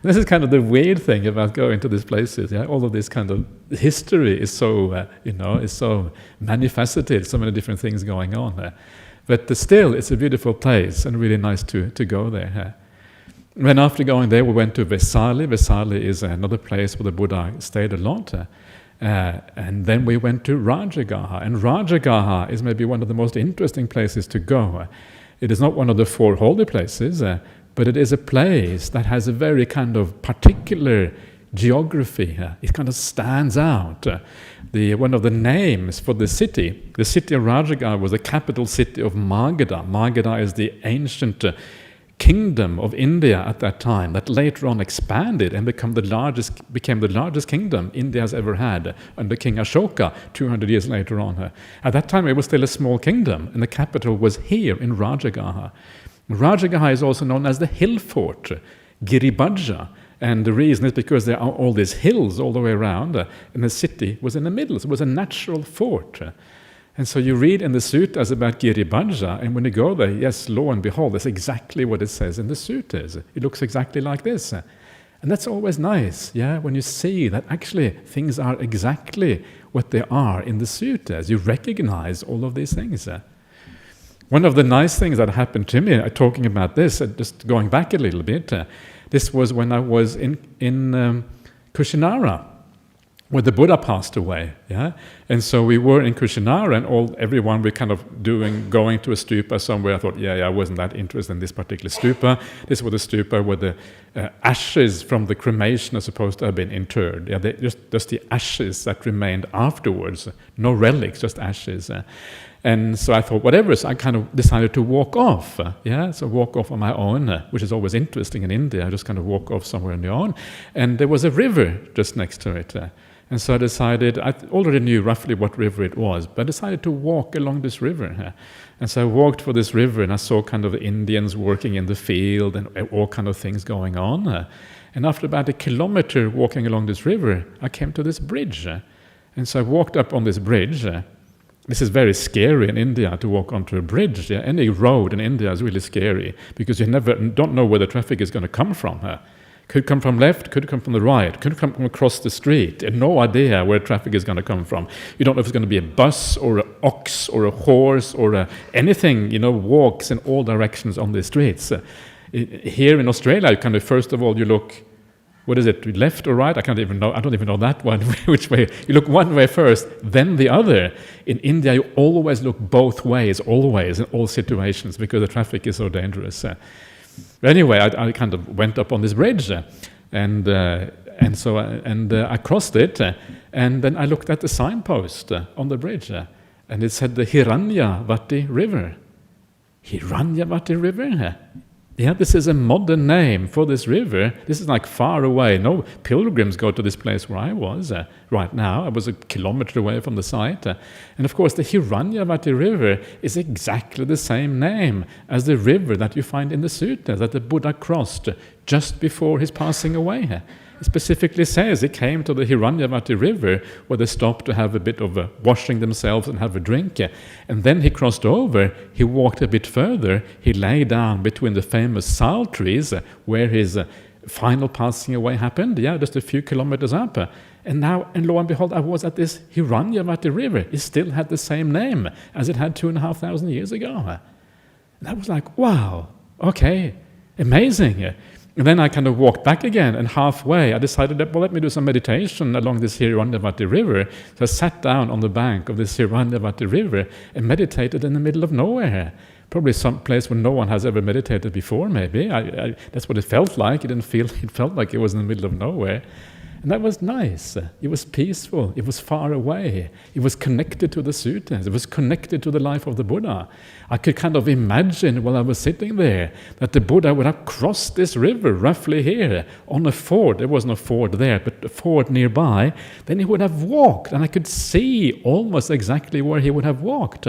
this is kind of the weird thing about going to these places. All of this kind of history is so, is so many-faceted, so many different things going on there. But still, it's a beautiful place and really nice to go there. Then after going there, we went to Vesali. Vesali is another place where the Buddha stayed a lot. And then we went to Rajagaha. And Rajagaha is maybe one of the most interesting places to go. It is not one of the 4 holy places, but it is a place that has a very kind of particular geography. It kind of stands out. One of the names for the city of Rajagaha was the capital city of Magadha. Magadha is the ancient kingdom of India at that time that later on expanded and became the largest kingdom India has ever had under King Ashoka 200 years later on. At that time it was still a small kingdom, and the capital was here in Rajagaha. Rajagaha is also known as the hill fort, Giribhaja, and the reason is because there are all these hills all the way around, and the city was in the middle, so it was a natural fort. And so you read in the sutas about Giribhaja, and when you go there, yes, lo and behold, that's exactly what it says in the sutas. It looks exactly like this. And that's always nice, when you see that actually things are exactly what they are in the sutas. You recognize all of these things. One of the nice things that happened to me, talking about this, just going back a little bit, this was when I was in Kushinara, where the Buddha passed away, and so we were in Kushinara, and everyone were kind of going to a stupa somewhere. I thought, I wasn't that interested in this particular stupa. This was the stupa where the ashes from the cremation are supposed to have been interred. Just the ashes that remained afterwards, no relics, just ashes. And so I thought, whatever, so I kind of decided to walk off, so walk off on my own, which is always interesting in India. I just kind of walk off somewhere on your own, and there was a river just next to it. And so I decided, I already knew roughly what river it was, but I decided to walk along this river. And so I walked for this river, and I saw kind of the Indians working in the field and all kind of things going on. And after about a kilometer walking along this river, I came to this bridge. And so I walked up on this bridge. This is very scary in India, to walk onto a bridge. Any road in India is really scary, because you don't know where the traffic is going to come from. Could come from left, could come from the right, could come from across the street. And no idea where traffic is going to come from. You don't know if it's going to be a bus or an ox or a horse or anything, walks in all directions on the streets. Here in Australia, you kind of, first of all, you look, what is it, left or right? I don't even know that one, which way. You look one way first, then the other. In India, you always look both ways, always, in all situations, because the traffic is so dangerous. Anyway, I kind of went up on this bridge, and so I crossed it, and then I looked at the signpost on the bridge, and it said the Hiranyavati River. Hiranyavati River? This is a modern name for this river. This is like far away. No pilgrims go to this place where I was right now. I was a kilometer away from the site. And of course, the Hiranyavati River is exactly the same name as the river that you find in the sutta that the Buddha crossed just before his passing away. It specifically says he came to the Hiranyavati River, where they stopped to have a bit of washing themselves and have a drink. And then he crossed over, he walked a bit further, he lay down between the famous sal trees where his final passing away happened, just a few kilometers up. And lo and behold, I was at this Hiranyavati River. It still had the same name as it had 2,500 years ago. And I was like, wow, okay, amazing. And then I kind of walked back again, and halfway I decided that, let me do some meditation along this Hiranyavati River. So I sat down on the bank of this Hiranyavati River and meditated in the middle of nowhere. Probably some place where no one has ever meditated before, maybe. That's what it felt like. It felt like it was in the middle of nowhere. And that was nice. It was peaceful. It was far away. It was connected to the suttas. It was connected to the life of the Buddha. I could kind of imagine while I was sitting there that the Buddha would have crossed this river roughly here on a ford. There was no ford there, but a ford nearby. Then he would have walked, and I could see almost exactly where he would have walked.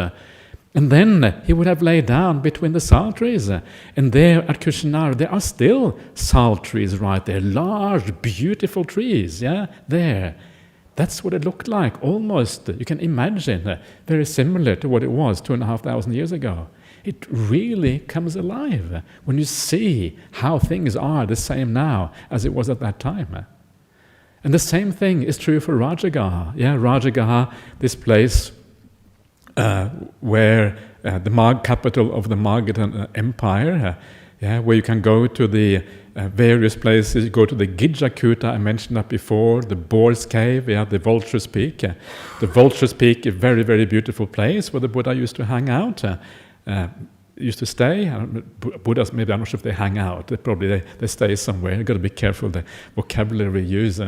And then he would have laid down between the sal trees. And there at Kushinara, there are still sal trees right there. Large, beautiful trees, there. That's what it looked like, almost. You can imagine, very similar to what it was 2,500 years ago. It really comes alive when you see how things are the same now as it was at that time. And the same thing is true for Rajagaha. Rajagaha, this place where the capital of the Magadha Empire, where you can go to the various places. You go to the Gidjakuta, I mentioned that before, the Boar's Cave, the Vulture's Peak. The Vulture's Peak, a very, very beautiful place where the Buddha used to hang out. used to stay. Buddhas, maybe, I'm not sure if they hang out. They stay somewhere. You've got to be careful the vocabulary we use.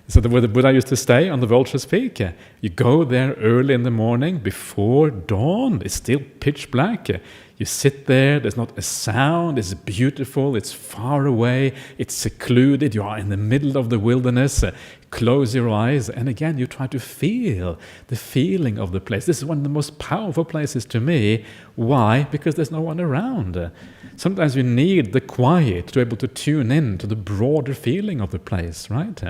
So where the Buddha used to stay, on the Vulture's Peak, you go there early in the morning, before dawn. It's still pitch black. You sit there, there's not a sound, it's beautiful, it's far away, it's secluded, you are in the middle of the wilderness. Close your eyes, and again, you try to feel the feeling of the place. This is one of the most powerful places to me. Why? Because there's no one around. Sometimes you need the quiet to be able to tune in to the broader feeling of the place, right?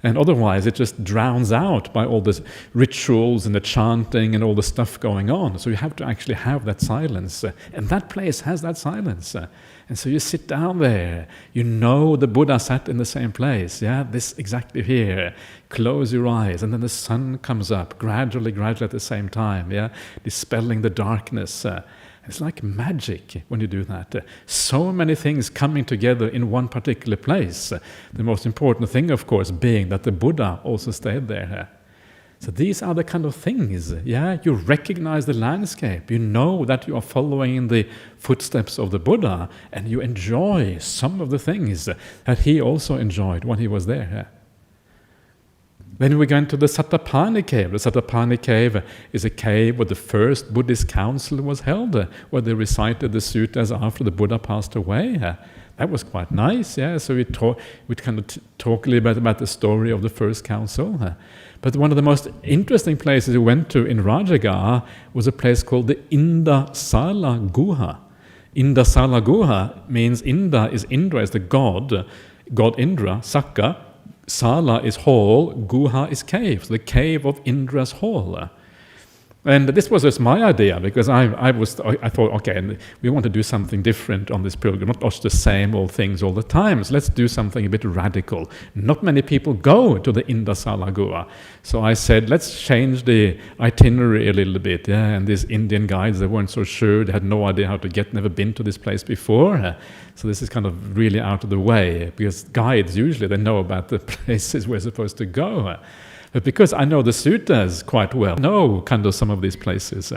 And otherwise, it just drowns out by all the rituals and the chanting and all the stuff going on. So you have to actually have that silence. And that place has that silence. And so you sit down there. You know the Buddha sat in the same place. Yeah, this exactly here. Close your eyes. And then the sun comes up gradually at the same time. Yeah, dispelling the darkness. It's like magic when you do that. So many things coming together in one particular place. The most important thing, of course, being that the Buddha also stayed there. So these are the kind of things, yeah? You recognize the landscape. You know that you are following in the footsteps of the Buddha, and you enjoy some of the things that he also enjoyed when he was there. Then we go into the Satapani cave. The Satapani cave is a cave where the first Buddhist council was held, where they recited the sutas after the Buddha passed away. That was quite nice, yeah. So we kind of talk a little bit about the story of the first council. But one of the most interesting places we went to in Rajagaha was a place called the Indasala Guha. Indasala Guha means Indra is the god Indra, Sakka. Sala is hall, Guha is cave, so the cave of Indra's hall. And this was just my idea, because I thought, okay, we want to do something different on this pilgrim, not just the same old things all the time, so let's do something a bit radical. Not many people go to the Indasala Guha. So I said, let's change the itinerary a little bit, yeah, and these Indian guides, they weren't so sure, they had no idea how to get, never been to this place before. So this is kind of really out of the way, because guides, usually they know about the places we're supposed to go. But because I know the sutas quite well, I know kind of some of these places.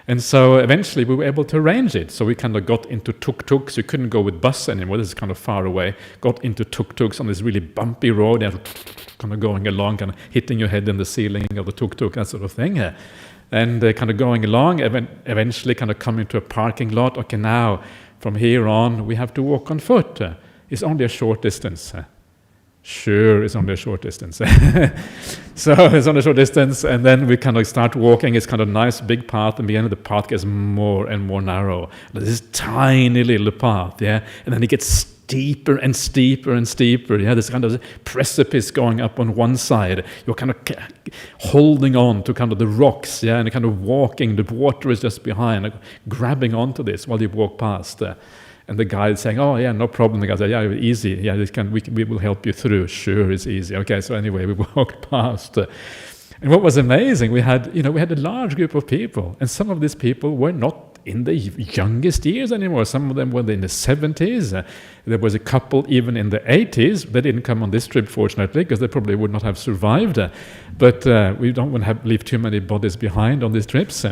And so eventually we were able to arrange it. So we kind of got into tuk-tuks. You couldn't go with bus anymore. This is kind of far away. Got into tuk-tuks on this really bumpy road, and kind of going along, kind of hitting your head in the ceiling of the tuk-tuk, that sort of thing. And kind of going along, eventually kind of coming to a parking lot. Okay, now from here on, we have to walk on foot. It's only a short distance. Sure, it's only a short distance. So it's only a short distance, and then we kind of start walking. It's kind of nice big path, and the end of the path gets more and more narrow. This tiny little path, yeah, and then it gets steeper and steeper and steeper. Yeah, there's kind of precipice going up on one side. You're kind of holding on to kind of the rocks, yeah, and kind of walking. The water is just behind, like grabbing onto this while you walk past. And the guide is saying, oh, yeah, no problem. The guy said, yeah, easy. Yeah, we will help you through. Sure, it's easy. Okay, so anyway, we walked past. And what was amazing, we had a large group of people. And some of these people were not in the youngest years anymore. Some of them were in the 70s. There was a couple even in the 80s. They didn't come on this trip, fortunately, because they probably would not have survived. But we don't want to leave too many bodies behind on these trips.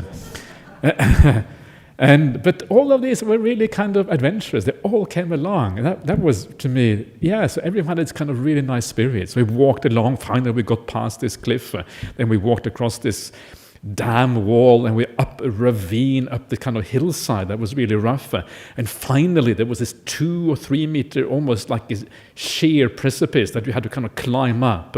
But all of these were really kind of adventurous. They all came along. And that was, to me, yeah, so everyone had its kind of really nice spirit. So we walked along. Finally, we got past this cliff. Then we walked across this dam wall, and we up a ravine, up the kind of hillside that was really rough. And finally, there was this 2 or 3 meter, almost like this sheer precipice that you had to kind of climb up.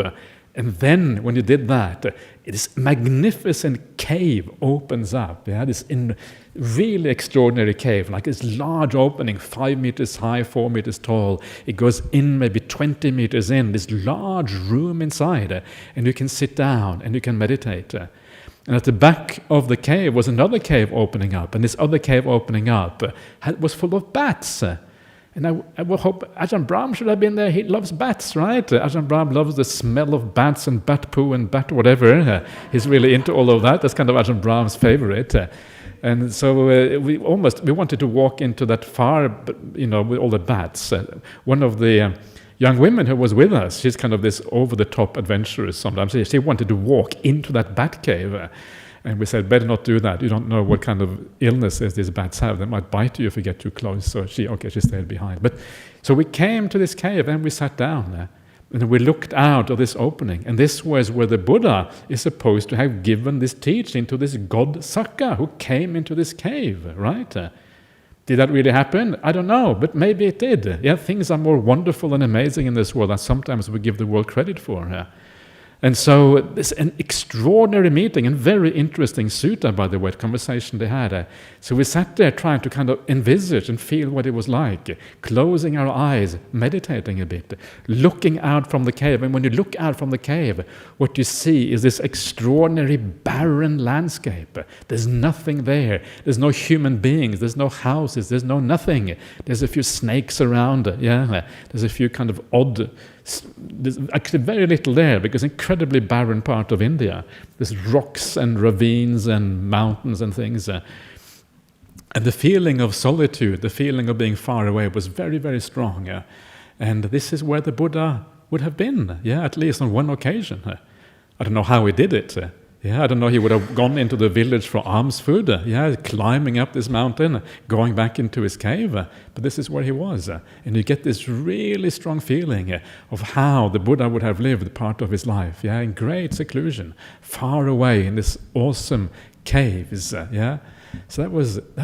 And then, when you did that, this magnificent cave opens up. Yeah, this really extraordinary cave, like this large opening, 5 meters high, 4 meters tall. It goes in maybe 20 meters in, this large room inside, and you can sit down and you can meditate. And at the back of the cave was another cave opening up, and this other cave opening up was full of bats. And I would hope Ajahn Brahm should have been there. He loves bats, right? Ajahn Brahm loves the smell of bats and bat poo and bat whatever. He's really into all of that. That's kind of Ajahn Brahm's favorite. And so we wanted to walk into that far, with all the bats. One of the young women who was with us, she's kind of this over-the-top adventurous sometimes. She wanted to walk into that bat cave. And we said, better not do that. You don't know what kind of illnesses these bats have. They might bite you if you get too close. So she stayed behind. But so we came to this cave and we sat down there. And we looked out of this opening. And this was where the Buddha is supposed to have given this teaching to this god Sakka who came into this cave, right? Did that really happen? I don't know, but maybe it did. Yeah, things are more wonderful and amazing in this world than sometimes we give the world credit for. And so it's an extraordinary meeting and very interesting sutta, by the way, conversation they had. So we sat there trying to kind of envisage and feel what it was like, closing our eyes, meditating a bit, looking out from the cave. And when you look out from the cave, what you see is this extraordinary barren landscape. There's nothing there. There's no human beings. There's no houses. There's no nothing. There's a few snakes around. Yeah, there's a few kind of odd. There's actually very little there because incredibly barren part of India. There's rocks and ravines and mountains and things. And the feeling of solitude, the feeling of being far away was very, very strong. And this is where the Buddha would have been, at least on one occasion. I don't know how he did it. I don't know, he would have gone into the village for alms food, climbing up this mountain, going back into his cave. But this is where he was. And you get this really strong feeling of how the Buddha would have lived part of his life, in great seclusion, far away in this awesome caves, So that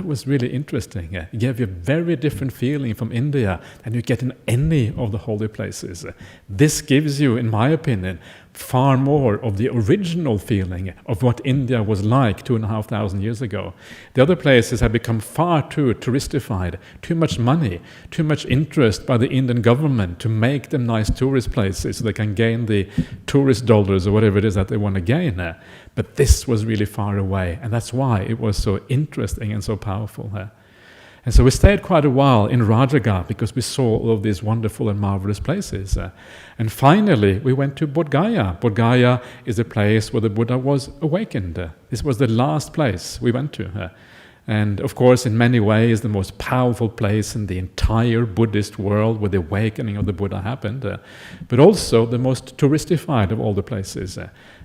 was really interesting. It gave you a very different feeling from India than you get in any of the holy places. This gives you, in my opinion, far more of the original feeling of what India was like 2,500 years ago. The other places have become far too touristified, too much money, too much interest by the Indian government to make them nice tourist places so they can gain the tourist dollars or whatever it is that they want to gain. But this was really far away, and that's why it was so interesting and so powerful. And so we stayed quite a while in Rajaghat because we saw all of these wonderful and marvelous places. And finally, we went to Bodh Gaya. Bodh Gaya is a place where the Buddha was awakened. This was the last place we went to. And of course, in many ways, the most powerful place in the entire Buddhist world where the awakening of the Buddha happened, but also the most touristified of all the places.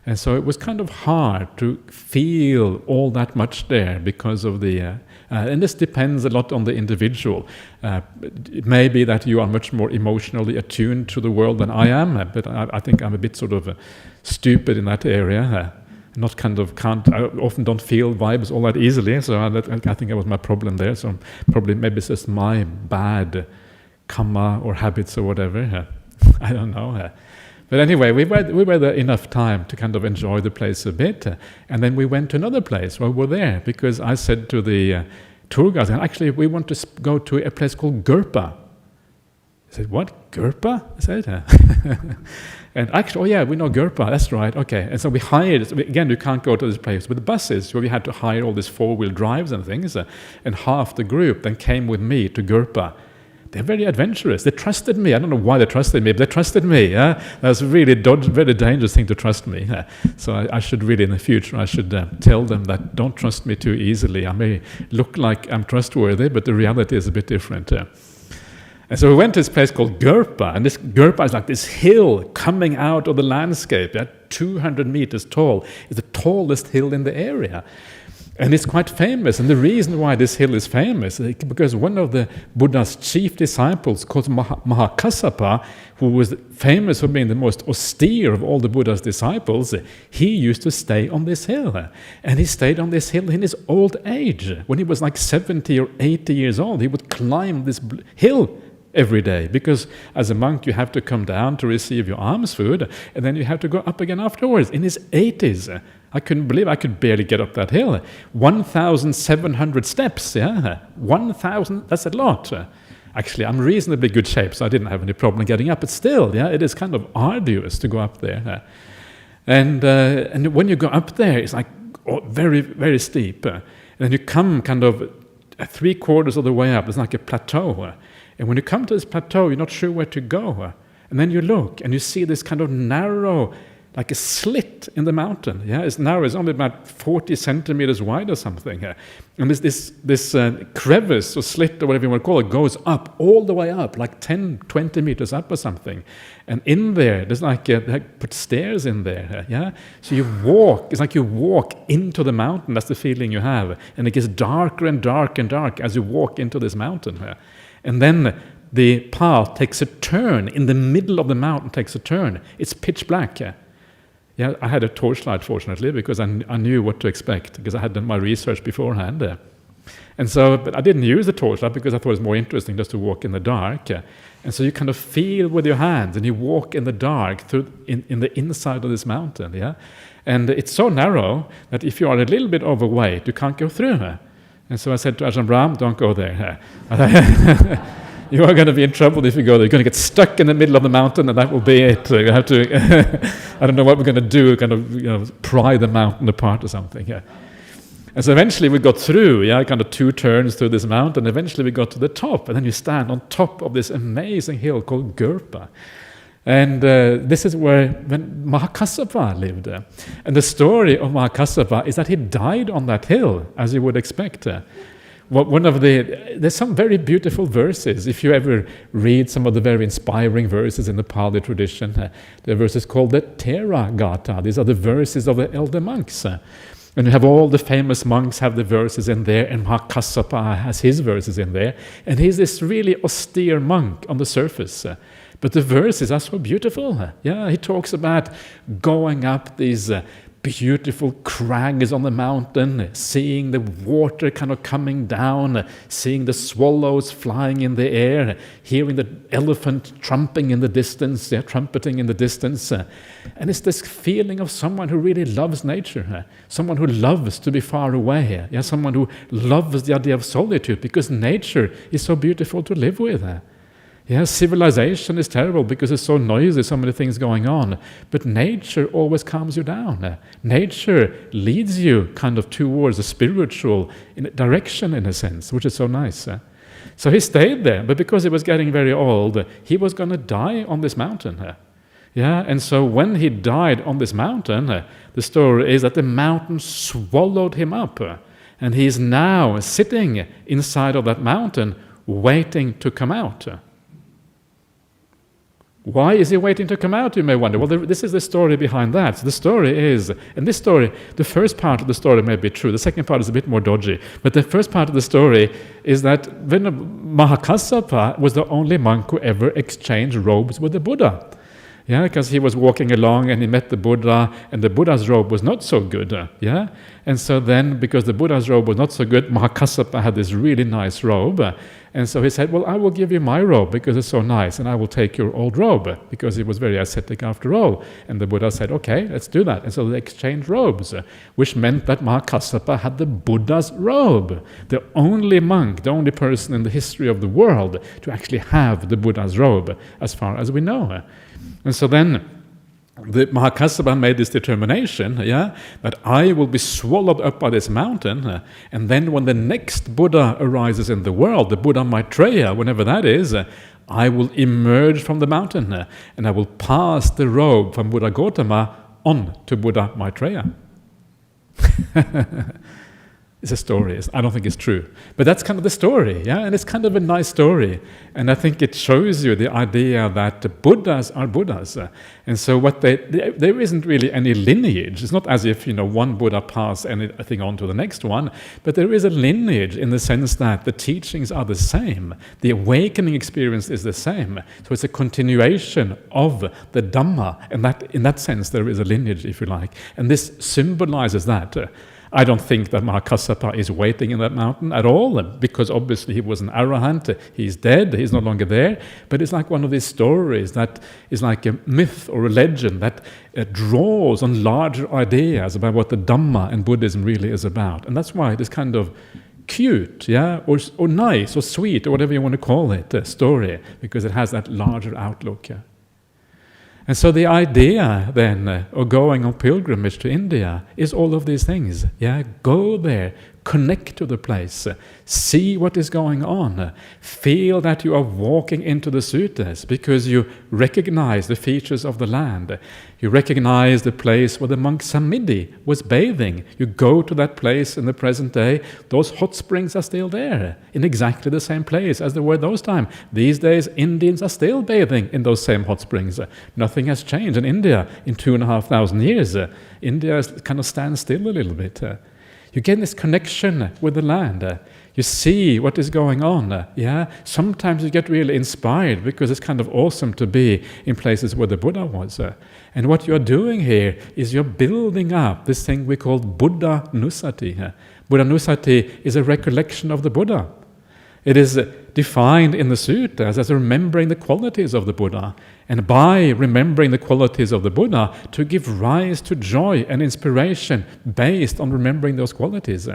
And so it was kind of hard to feel all that much there because of the... and this depends a lot on the individual. It may be that you are much more emotionally attuned to the world than I am, but I think I'm a bit sort of stupid in that area. I often don't feel vibes all that easily, so I think that was my problem there. So maybe it's just my bad karma or habits or whatever. I don't know. But anyway, we were there enough time to kind of enjoy the place a bit, and then we went to another place while we were there because I said to the tour guide, actually we want to go to a place called Gurpa. I said, what? Gurpa? I said, and actually, we know Gurpa, that's right, okay. And so we hired, again, you can't go to this place with buses, so we had to hire all these four-wheel drives and things, and half the group then came with me to Gurpa. They're very adventurous. They trusted me. I don't know why they trusted me, but they trusted me. That was really very dangerous thing to trust me. So I should really, in the future, I should tell them that don't trust me too easily. I may look like I'm trustworthy, but the reality is a bit different. And so we went to this place called Gurpa, and this Gurpa is like this hill coming out of the landscape, 200 meters tall. It's the tallest hill in the area. And it's quite famous, and the reason why this hill is famous is because one of the Buddha's chief disciples, called Mahakassapa, who was famous for being the most austere of all the Buddha's disciples, he used to stay on this hill. And he stayed on this hill in his old age. When he was like 70 or 80 years old, he would climb this hill every day, because as a monk you have to come down to receive your alms food, and then you have to go up again afterwards. In his 80s, I couldn't believe I could barely get up that hill. 1,700 steps, 1,000, that's a lot. Actually, I'm in reasonably good shape, so I didn't have any problem getting up, but still, it is kind of arduous to go up there. And when you go up there, it's like very, very steep. And then you come kind of 3/4 of the way up, it's like a plateau. And when you come to this plateau, you're not sure where to go. And then you look, and you see this kind of narrow like a slit in the mountain. Yeah, it's only about 40 centimeters wide or something. And this crevice or slit or whatever you want to call it goes up, all the way up, like 10, 20 meters up or something. And in there's like put stairs in there. Yeah, so you walk. It's like you walk into the mountain. That's the feeling you have, and it gets darker and darker and darker as you walk into this mountain. And then the path takes a turn in the middle of the mountain. Takes a turn. It's pitch black. Yeah, I had a torchlight, fortunately, because I knew what to expect, because I had done my research beforehand. And so, but I didn't use the torchlight because I thought it was more interesting just to walk in the dark. And so you kind of feel with your hands, and you walk in the dark through in the inside of this mountain. Yeah, and it's so narrow that if you are a little bit overweight, you can't go through. And so I said to Ajahn Brahm, "Don't go there. You are going to be in trouble if you go there. You're going to get stuck in the middle of the mountain, and that will be it. So you have to, I don't know what we're going to do, kind of, pry the mountain apart or something." Yeah. And so eventually we got through, kind of 2 turns through this mountain. Eventually we got to the top, and then you stand on top of this amazing hill called Gurpa. And this is where when Mahakassapa lived. And the story of Mahakassapa is that he died on that hill, as you would expect. There's some very beautiful verses. If you ever read some of the very inspiring verses in the Pali tradition, there are verses called the Thera-gata. These are the verses of the elder monks. And you have all the famous monks have the verses in there, and Mahakassapa has his verses in there. And he's this really austere monk on the surface. But the verses are so beautiful. Yeah, he talks about going up these beautiful crags on the mountain, seeing the water kind of coming down, seeing the swallows flying in the air, hearing the elephant trumpeting in the distance, and it's this feeling of someone who really loves nature, someone who loves to be far away, someone who loves the idea of solitude, because nature is so beautiful to live with. Civilization is terrible because it's so noisy, so many things going on. But nature always calms you down. Nature leads you kind of towards a spiritual direction, in a sense, which is so nice. So he stayed there, but because he was getting very old, he was going to die on this mountain. And so when he died on this mountain, the story is that the mountain swallowed him up. And he is now sitting inside of that mountain, waiting to come out. Why is he waiting to come out, you may wonder? Well, this is the story behind that. So the story is, and this story, the first part of the story may be true, the second part is a bit more dodgy, but the first part of the story is that when Mahakassapa was the only monk who ever exchanged robes with the Buddha. Because he was walking along and he met the Buddha, and the Buddha's robe was not so good. And so then, because the Buddha's robe was not so good, Mahakassapa had this really nice robe. And so he said, "Well, I will give you my robe because it's so nice, and I will take your old robe," because he was very ascetic after all. And the Buddha said, "Okay, let's do that." And so they exchanged robes, which meant that Mahakassapa had the Buddha's robe. The only monk, the only person in the history of the world to actually have the Buddha's robe, as far as we know. And so then the Mahakassapa made this determination, that I will be swallowed up by this mountain, and then when the next Buddha arises in the world, the Buddha Maitreya, whenever that is, I will emerge from the mountain, and I will pass the robe from Buddha Gautama on to Buddha Maitreya. It's a story. I don't think it's true. But that's kind of the story, and it's kind of a nice story. And I think it shows you the idea that Buddhas are Buddhas. And so there isn't really any lineage. It's not as if, one Buddha passed anything on to the next one, but there is a lineage in the sense that the teachings are the same. The awakening experience is the same. So it's a continuation of the Dhamma. And in that sense, there is a lineage, if you like. And this symbolizes that. I don't think that Mahakassapa is waiting in that mountain at all, because obviously he was an arahant, he's dead, he's no longer there, but it's like one of these stories that is like a myth or a legend that draws on larger ideas about what the Dhamma and Buddhism really is about. And that's why it is kind of cute, or nice, or sweet, or whatever you want to call it, story, because it has that larger outlook. And so the idea then of going on pilgrimage to India is all of these things. Go there, Connect to the place. See what is going on. Feel that you are walking into the sutas because you recognize the features of the land. You recognize the place where the monk Samidhi was bathing. You go to that place in the present day. Those hot springs are still there in exactly the same place as they were those times. These days, Indians are still bathing in those same hot springs. Nothing has changed in India in 2,500 years. India kind of stands still a little bit. You get this connection with the land. You see what is going on. Sometimes you get really inspired because it's kind of awesome to be in places where the Buddha was. And what you're doing here is you're building up this thing we call Buddha Nusati. Buddha Nusati is a recollection of the Buddha. It is defined in the suttas as remembering the qualities of the Buddha. And by remembering the qualities of the Buddha, to give rise to joy and inspiration based on remembering those qualities.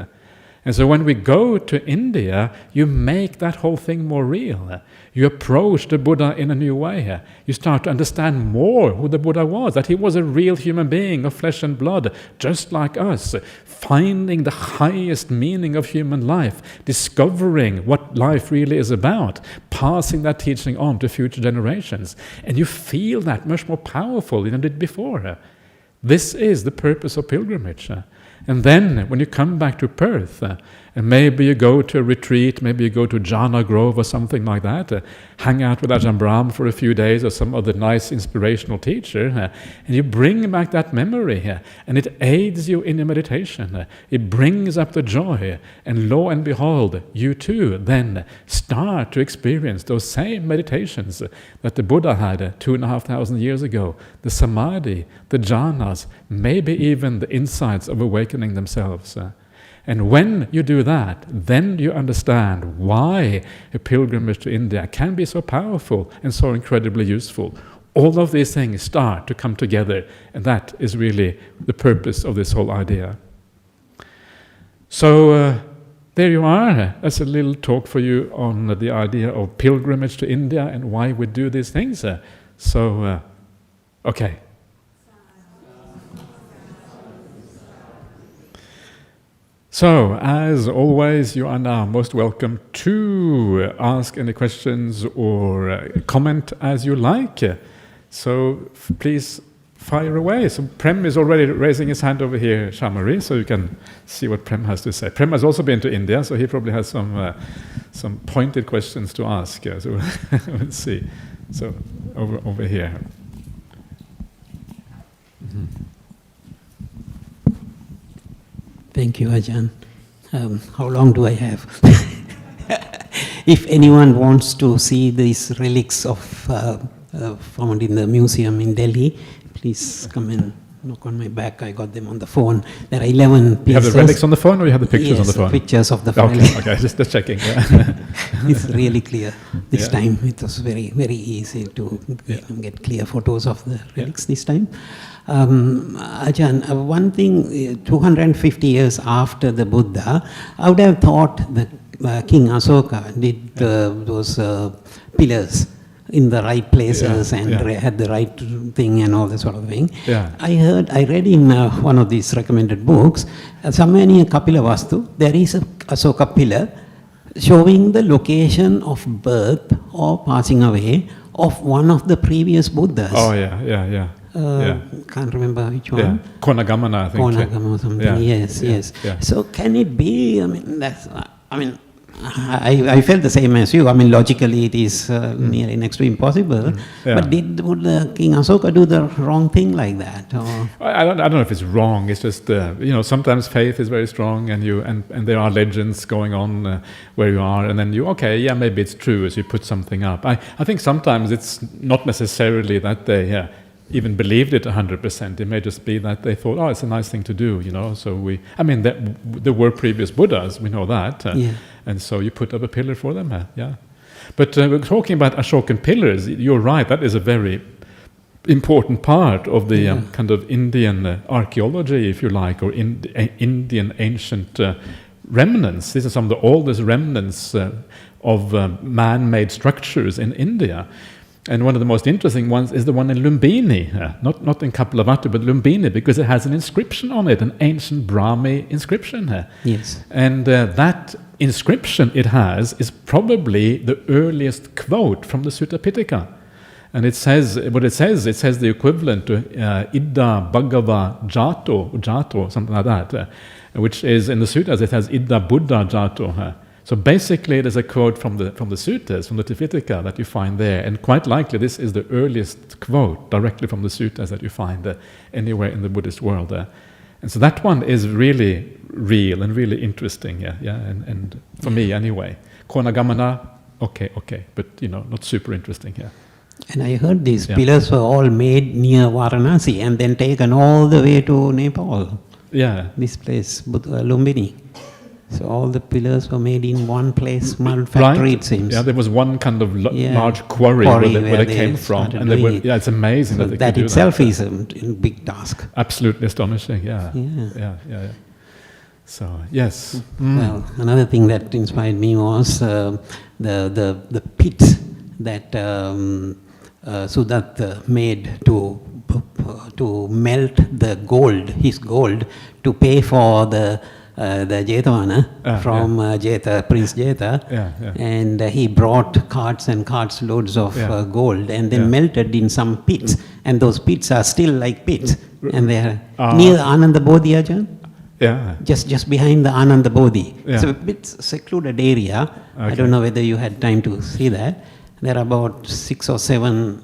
And so when we go to India, you make that whole thing more real. You approach the Buddha in a new way. You start to understand more who the Buddha was, that he was a real human being of flesh and blood, just like us, finding the highest meaning of human life, discovering what life really is about, passing that teaching on to future generations. And you feel that much more powerful than you did before. This is the purpose of pilgrimage. And then, when you come back to Perth, and maybe you go to a retreat, maybe you go to Jhana Grove or something like that, hang out with Ajahn Brahmali for a few days or some other nice inspirational teacher, and you bring back that memory, and it aids you in your meditation. It brings up the joy, and lo and behold, you too then start to experience those same meditations that the Buddha had 2,500 years ago, the samadhi, the jhanas, maybe even the insights of awakening themselves. And when you do that, then you understand why a pilgrimage to India can be so powerful and so incredibly useful. All of these things start to come together, and that is really the purpose of this whole idea. So there you are. That's a little talk for you on the idea of pilgrimage to India and why we do these things. Okay. So, as always, you are now most welcome to ask any questions or comment as you like. So, please fire away. So, Prem is already raising his hand over here, Shamari, so you can see what Prem has to say. Prem has also been to India, so he probably has some pointed questions to ask. So, let's see. So, over here. Mm-hmm. Thank you, Ajahn. How long do I have? If anyone wants to see these relics of found in the museum in Delhi, please come and knock on my back. I got them on the phone. There are 11 pieces. You have the relics on the phone, or you have the pictures on the phone? Pictures of the phone. Okay, just checking. Yeah. It's really clear. This time it was very, very easy to get clear photos of the relics this time. Ajahn, one thing, 250 years after the Buddha, I would have thought that King Asoka did those pillars in the right places and had the right thing and all that sort of thing. Yeah. I read in one of these recommended books, somewhere near Kapila Vastu, there is a Asoka pillar showing the location of birth or passing away of one of the previous Buddhas. Oh, yeah. Can't remember which one. Yeah. Konagamana, I think. Konagamana or something. Yes. Yeah. So can it be? I felt the same as you. Logically it is nearly next to impossible. But would King Asoka do the wrong thing like that? Or? I don't know if it's wrong. It's just sometimes faith is very strong, and there are legends going on where you are, and then maybe it's true as you put something up. I think sometimes it's not necessarily that they even believed it 100%. It may just be that they thought, it's a nice thing to do, So there were previous Buddhas, we know that. And so you put up a pillar for them, But we're talking about Ashokan pillars. You're right, that is a very important part of the kind of Indian archaeology, if you like, or Indian ancient remnants. These are some of the oldest remnants of man-made structures in India. And one of the most interesting ones is the one in Lumbini, not in Kapilavatthu, but Lumbini, because it has an inscription on it, an ancient Brahmi inscription. Yes. And that inscription it has is probably the earliest quote from the Sutta Pitaka. And it says the equivalent to Idda Bhagava Jato, something like that, which is in the suttas, it has Idda Buddha Jato. So basically, there's a quote from the suttas, from the Tipitaka that you find there, and quite likely this is the earliest quote directly from the suttas that you find anywhere in the Buddhist world. And so that one is really real and really interesting, and for me anyway. Konagamana, okay, but not super interesting, And I heard these pillars were all made near Varanasi and then taken all the way to Nepal. Yeah. This place, Lumbini. So all the pillars were made in one place, mud factory, it seems. Yeah, there was one kind of large quarry where they came from, and it's amazing that they could do that. That itself is a big task. Absolutely astonishing. Yeah. So yes. Well, another thing that inspired me was the pit that Sudatta made to melt the gold, his gold, to pay for the Jetavana from Prince Jeta, and he brought carts and carts loads of gold and then melted in some pits, and those pits are still like pits, and they are near Ananda Bodhi, Ajahn. Yeah. Just behind the Ananda Bodhi. It's a bit secluded area. I don't know whether you had time to see that. There are about 6 or 7,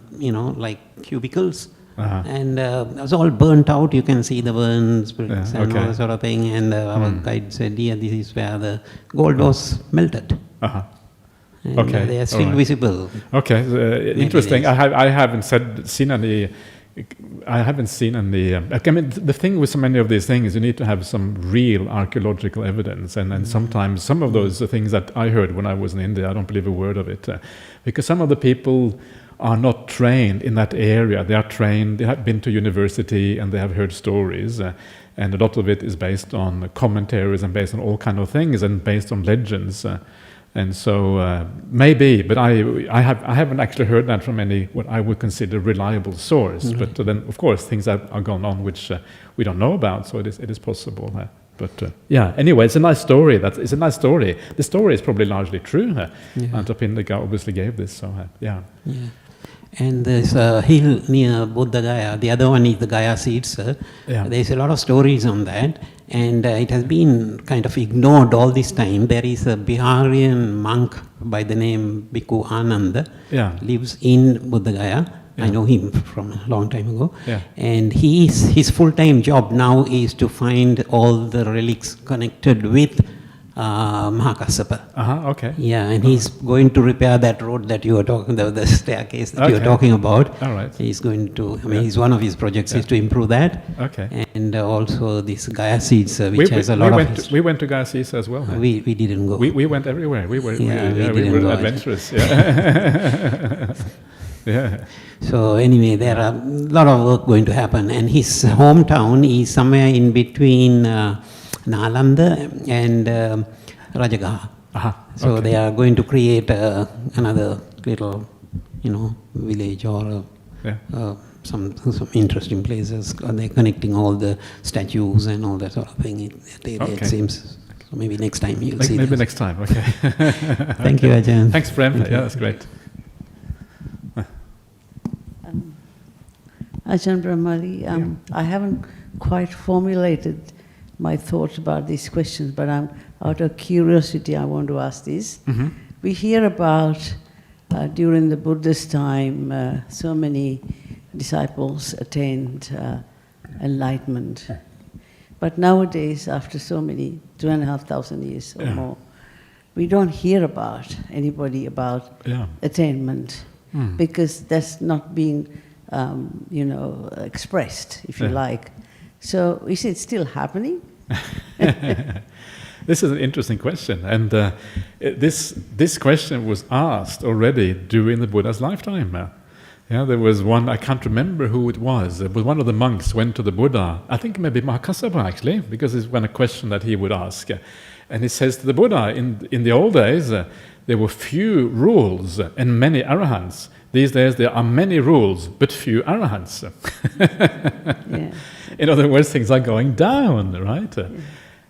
like cubicles. And it was all burnt out. You can see the burns and all that sort of thing. And our guide said, this is where the gold was melted. And they are still visible. Okay, interesting. I haven't seen any. I mean, the thing with so many of these things, you need to have some real archaeological evidence, and sometimes some of those things that I heard when I was in India, I don't believe a word of it, because some of the people are not trained in that area. They are trained, they have been to university, and they have heard stories, and a lot of it is based on commentaries and based on all kind of things and based on legends. And so maybe, but I haven't actually heard that from any what I would consider reliable source. Mm-hmm. But then, of course, things are going on which we don't know about. So it is possible. But anyway, it's a nice story. It's a nice story. The story is probably largely true. Antapindika obviously gave this. So yeah. And there's a hill near Bodh Gaya. The other one is the Gaya seeds. There's a lot of stories on that. And it has been kind of ignored all this time. There is a Biharian monk by the name Bhikkhu Ananda, lives in Bodh Gaya. I know him from a long time ago. And his full-time job now is to find all the relics connected with Mahakassapa. And he's going to repair that road that you were talking about, the staircase that you were talking about. All right. He's going to, he's one of his projects is to improve that. And also this Gaya seeds, which has a lot of history. We went to Gaya seeds as well. We didn't go. We went everywhere. We were adventurous. So anyway, there are a lot of work going to happen. And his hometown is somewhere in between Nalanda and Rajagaha. So they are going to create another little, village or some interesting places. They're connecting all the statues and all that sort of thing. It seems. So maybe next time you'll see. Maybe next time. Okay. Thank you, Ajahn. Thanks, Prem. That's great. Ajahn Brahmali, I haven't quite formulated my thoughts about these questions, but out of curiosity I want to ask this. Mm-hmm. We hear about, during the Buddhist time, so many disciples attained enlightenment. But nowadays, after so many, 2,500 years or more, we don't hear about anybody about attainment, because that's not being expressed, if you like. So is it still happening? This is an interesting question, and this question was asked already during the Buddha's lifetime. There was one, I can't remember who it was. It was one of the monks went to the Buddha, I think maybe Mahakassapa actually, because it's one a question that he would ask. And he says to the Buddha, in the old days, there were few rules and many arahants. These days there are many rules but few arahants. Yeah. In other words, things are going down, right? Yeah.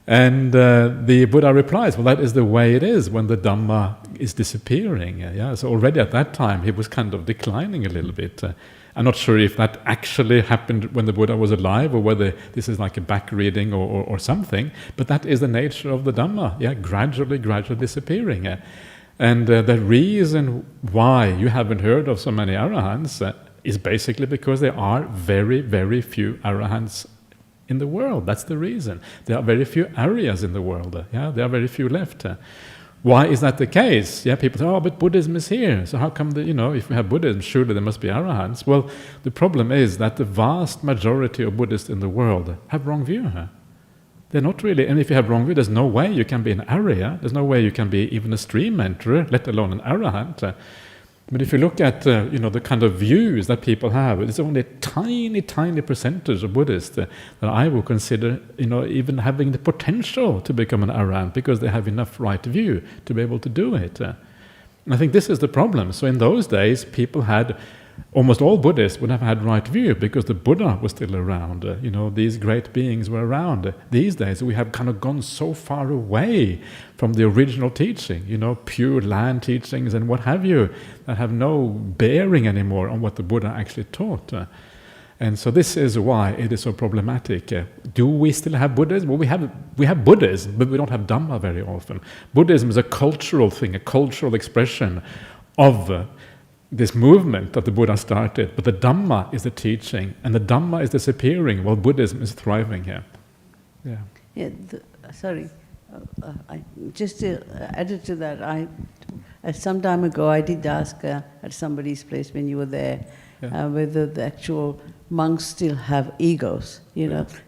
And the Buddha replies, well, that is the way it is when the Dhamma is disappearing. Yeah? So already at that time he was kind of declining a little bit. I'm not sure if that actually happened when the Buddha was alive or whether this is like a back reading or something, but that is the nature of the Dhamma, gradually disappearing. And the reason why you haven't heard of so many arahants is basically because there are very, very few arahants in the world. That's the reason. There are very few Aryas in the world. There are very few left. Why is that the case? People say, oh, but Buddhism is here. So how come if we have Buddhism, surely there must be arahants? Well, the problem is that the vast majority of Buddhists in the world have wrong view. They're not really, and if you have wrong view, there's no way you can be an Arya. There's no way you can be even a stream enterer, let alone an arahant. But if you look at the kind of views that people have, it's only a tiny percentage of Buddhists that I would consider even having the potential to become an arahant because they have enough right view to be able to do it. And I think this is the problem. So in those days, people had, almost all Buddhists would have had right view because the Buddha was still around. These great beings were around. These days we have kind of gone so far away from the original teaching, pure land teachings and what have you, that have no bearing anymore on what the Buddha actually taught. And so this is why it is so problematic. Do we still have Buddhism? Well, we have Buddhism, but we don't have Dhamma very often. Buddhism is a cultural thing, a cultural expression of this movement that the Buddha started, but the Dhamma is the teaching, and the Dhamma is disappearing while Buddhism is thriving here. Sorry, I just added to that. Some time ago I did ask at somebody's place when you were there whether the actual monks still have egos,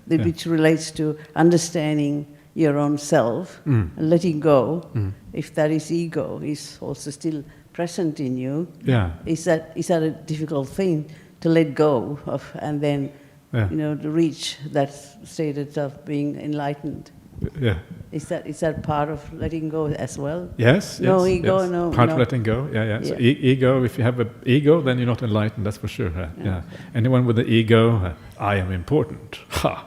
which relates to understanding your own self and letting go. If that is ego, is also still present in you. Is that a difficult thing to let go of and then to reach that state of being enlightened? Is that part of letting go as well? Yes. No ego, yes. no. Part of letting go. So ego. If you have an ego, then you're not enlightened. That's for sure. Anyone with an ego, I am important. Ha.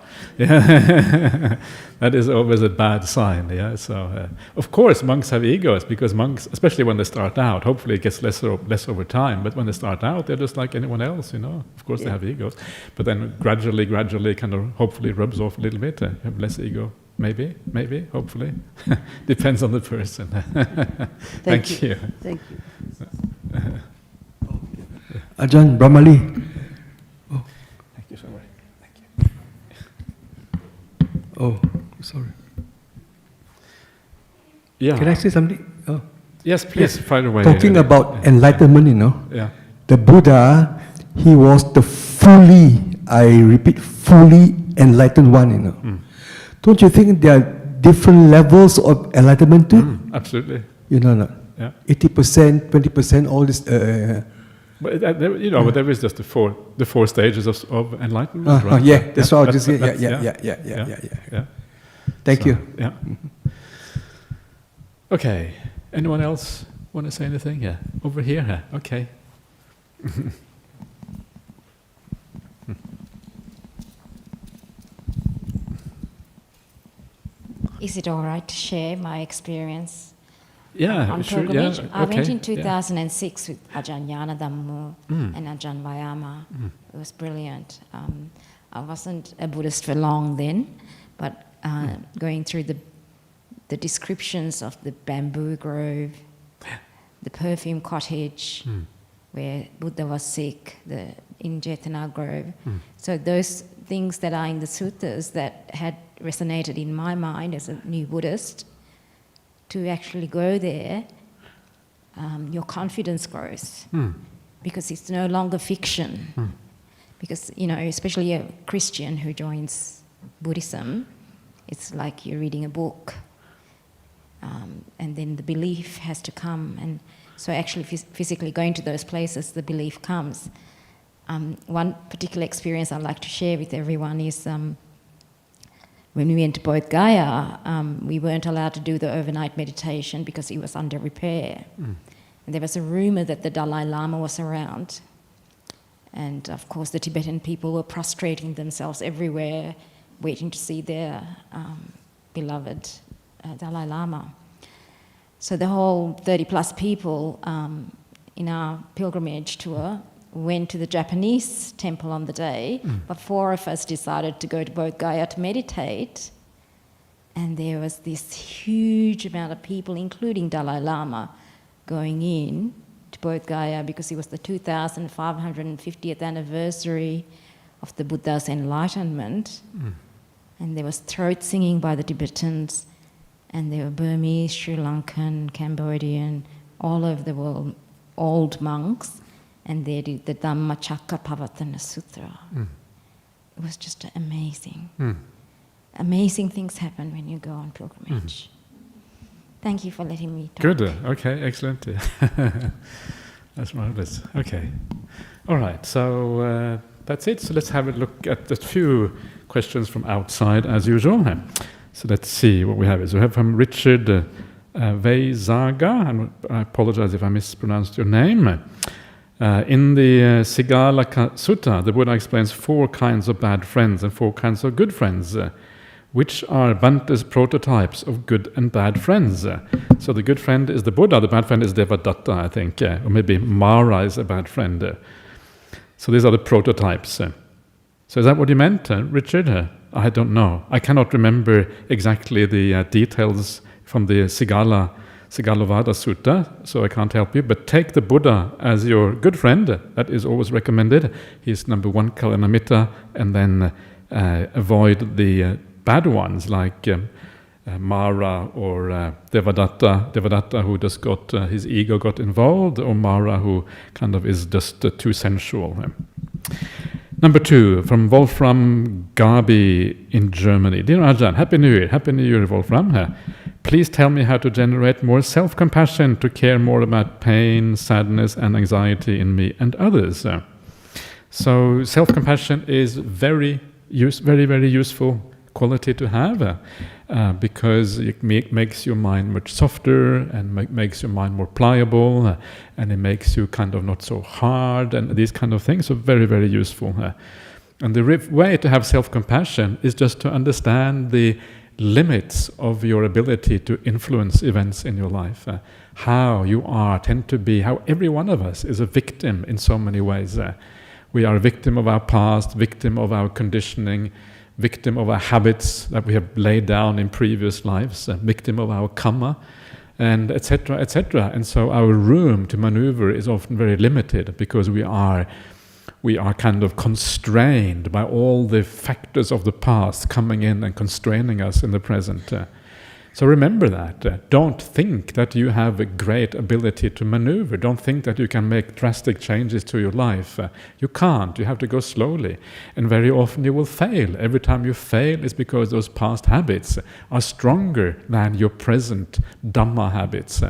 That is always a bad sign. So of course monks have egos because monks, especially when they start out, hopefully it gets less over time. But when they start out, they're just like anyone else. Of course they have egos, but then gradually, kind of hopefully rubs off a little bit. You have less ego. Maybe, hopefully. Depends on the person. Thank you. Thank you. Ajahn Brahmali. Oh. Thank you so much. Thank you. Oh, sorry. Yeah. Can I say something? Oh. Yes, please, fire away. Talking about enlightenment, Yeah. The Buddha, he was the fully enlightened one, Don't you think there are different levels of enlightenment too? Absolutely. 80%, 20%, all this. But there is just the four stages of enlightenment, right? Yeah, that's all. Yeah. Thank you. Yeah. Okay. Anyone else want to say anything? Yeah. Over here. Okay. Is it all right to share my experience? On sure. pilgrimage? I went in 2006 with Ajahn Dhammo and Ajahn Vayama. It was brilliant. I wasn't a Buddhist for long then, but going through the descriptions of the bamboo grove, the perfume cottage where Buddha was sick, in Jetana Grove. So those things that are in the suttas that had resonated in my mind as a new Buddhist, to actually go there, your confidence grows because it's no longer fiction. Because, especially a Christian who joins Buddhism, it's like you're reading a book, and then the belief has to come. And so actually physically going to those places, the belief comes. One particular experience I'd like to share with everyone is when we went to Bodh Gaya, we weren't allowed to do the overnight meditation because it was under repair. And there was a rumor that the Dalai Lama was around. And of course the Tibetan people were prostrating themselves everywhere, waiting to see their beloved Dalai Lama. So the whole 30 plus people in our pilgrimage tour went to the Japanese temple on the day, but 4 of us decided to go to Bodh Gaya to meditate. And there was this huge amount of people, including Dalai Lama, going in to Bodh Gaya because it was the 2550th anniversary of the Buddha's enlightenment. And there was throat singing by the Tibetans, and there were Burmese, Sri Lankan, Cambodian, all over the world, old monks, and they did the Dhammacakkappavattana Sutra. It was just amazing. Amazing things happen when you go on pilgrimage. Thank you for letting me talk. Good. Okay, excellent. That's marvelous. Okay. All right, so that's it. So let's have a look at a few questions from outside, as usual. So let's see what we have. So we have from Richard Veizaga, and I apologize if I mispronounced your name. In the Sigalaka Sutta, the Buddha explains 4 kinds of bad friends and 4 kinds of good friends. Which are Bhante's prototypes of good and bad friends? So the good friend is the Buddha, the bad friend is Devadatta, I think, or maybe Mara is a bad friend. So these are the prototypes. So is that what you meant, Richard? I don't know. I cannot remember exactly the details from the Sigalovada Sutta, so I can't help you. But take the Buddha as your good friend. That is always recommended. He's number 1 Kalanamitta, and then avoid the bad ones like Mara or Devadatta who just got his ego got involved, or Mara who kind of is just too sensual. Number 2, from Wolfram Gabi in Germany. Dear Ajahn, Happy New Year. Happy New Year, Wolfram. Please tell me how to generate more self-compassion to care more about pain, sadness and anxiety in me and others. So self-compassion is very, very useful quality to have because it makes your mind much softer and makes your mind more pliable, and it makes you kind of not so hard, and these kind of things are very, very useful. And the way to have self-compassion is just to understand the limits of your ability to influence events in your life. How you tend to be, how every one of us is a victim in so many ways. We are a victim of our past, victim of our conditioning, victim of our habits that we have laid down in previous lives, victim of our karma, and etc., etc. And so our room to maneuver is often very limited because we are kind of constrained by all the factors of the past coming in and constraining us in the present. So remember that. Don't think that you have a great ability to maneuver. Don't think that you can make drastic changes to your life. You can't. You have to go slowly. And very often you will fail. Every time you fail is because those past habits are stronger than your present Dhamma habits.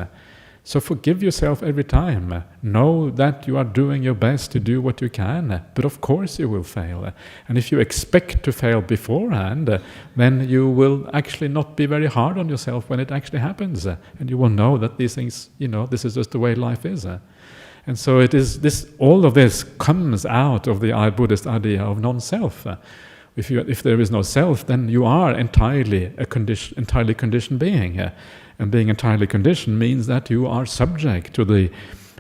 So forgive yourself every time. Know that you are doing your best to do what you can, but of course you will fail. And if you expect to fail beforehand, then you will actually not be very hard on yourself when it actually happens. And you will know that these things, this is just the way life is. And so it is this. All of this comes out of the Buddhist idea of non-self. If there is no self, then you are entirely conditioned being. And being entirely conditioned means that you are subject to the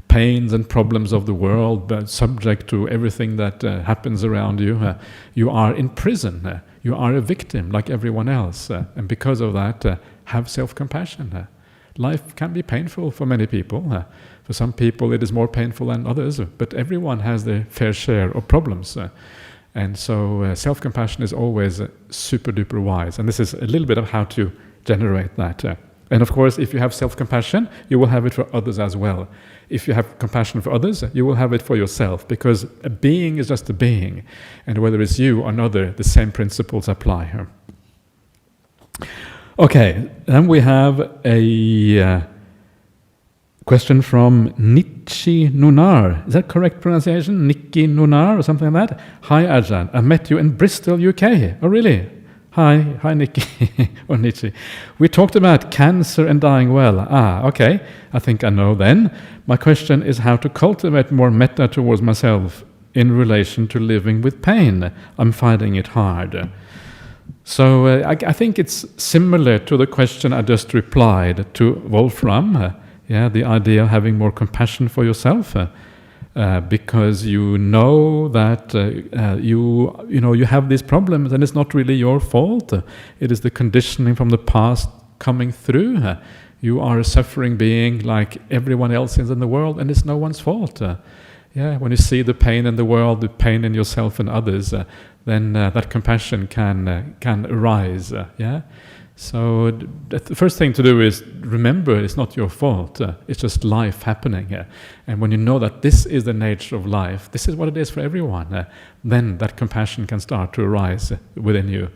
pains and problems of the world, but subject to everything that happens around you. You are in prison. You are a victim like everyone else. And because of that, have self-compassion. Life can be painful for many people. For some people it is more painful than others, but everyone has their fair share of problems. And so self-compassion is always super duper wise. And this is a little bit of how to generate that. And of course, if you have self-compassion, you will have it for others as well. If you have compassion for others, you will have it for yourself, because a being is just a being. And whether it's you or another, the same principles apply here. Okay, then we have a question from Nichi Nunar. Is that correct pronunciation? Nikki Nunar or something like that? Hi Ajahn, I met you in Bristol, UK. Oh really? Hi Nikki, or Nietzsche. We talked about cancer and dying well. Okay, I think I know then. My question is how to cultivate more metta towards myself in relation to living with pain. I'm finding it hard. So I think it's similar to the question I just replied to Wolfram. The idea of having more compassion for yourself. Because you know that you have these problems and it's not really your fault. It is the conditioning from the past coming through. You are a suffering being like everyone else in the world, and it's no one's fault. When you see the pain in the world, the pain in yourself and others, then that compassion can arise. So the first thing to do is remember it's not your fault. It's just life happening. And when you know that this is the nature of life, this is what it is for everyone, then that compassion can start to arise within you.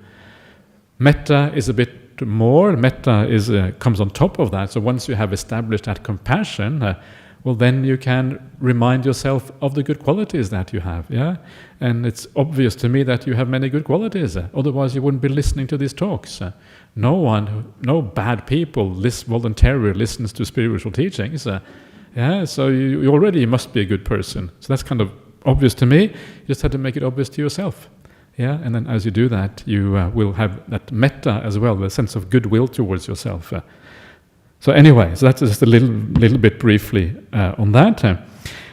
Metta is a bit more. Metta comes on top of that. So once you have established that compassion, well, then you can remind yourself of the good qualities that you have. And it's obvious to me that you have many good qualities. Otherwise, you wouldn't be listening to these talks. No bad people voluntarily listens to spiritual teachings. So you already must be a good person. So that's kind of obvious to me. You just have to make it obvious to yourself. And then as you do that, you will have that metta as well, the sense of goodwill towards yourself. So anyway, so that's just a little bit briefly on that.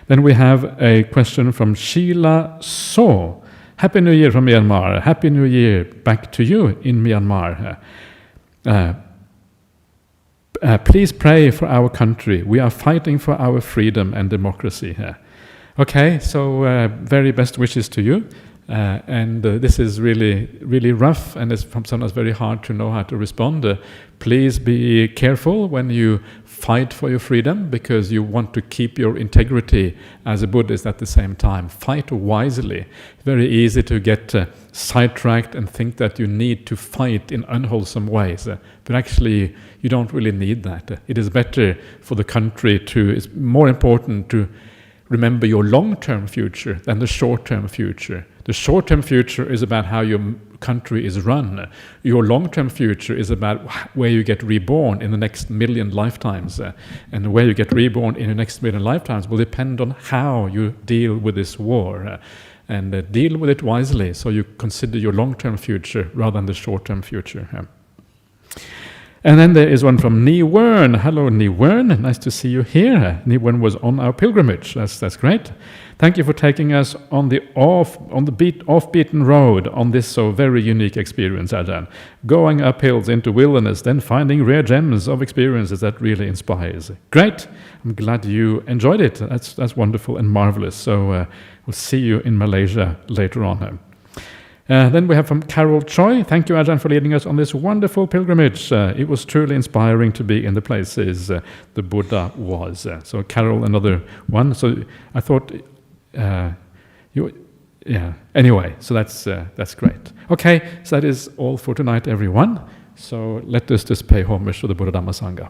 Then we have a question from Sheila So. Happy New Year from Myanmar. Happy New Year back to you in Myanmar. Please pray for our country. We are fighting for our freedom and democracy. Okay, so very best wishes to you. And this is really, really rough, and it's sometimes very hard to know how to respond. Please be careful when you fight for your freedom, because you want to keep your integrity as a Buddhist at the same time. Fight wisely. It's very easy to get sidetracked and think that you need to fight in unwholesome ways. But actually, you don't really need that. It is better for the country it's more important to remember your long-term future than the short-term future. The short-term future is about how your country is run. Your long-term future is about where you get reborn in the next million lifetimes. And where you get reborn in the next million lifetimes will depend on how you deal with this war. And deal with it wisely, so you consider your long-term future rather than the short-term future. And then there is one from Ni Wern. Hello, Ni Wern. Nice to see you here. Ni Wern was on our pilgrimage. That's great. Thank you for taking us on the off-beaten road on this so very unique experience, Ajahn. Going up hills into wilderness, then finding rare gems of experiences that really inspires. Great. I'm glad you enjoyed it. That's wonderful and marvelous. So we'll see you in Malaysia later on. Then we have from Carol Choi. Thank you, Ajahn, for leading us on this wonderful pilgrimage. It was truly inspiring to be in the places the Buddha was. So Carol, another one. So I thought, anyway, so that's great. Okay, so that is all for tonight, everyone. So let us just pay homage to the Buddha Dhamma Sangha.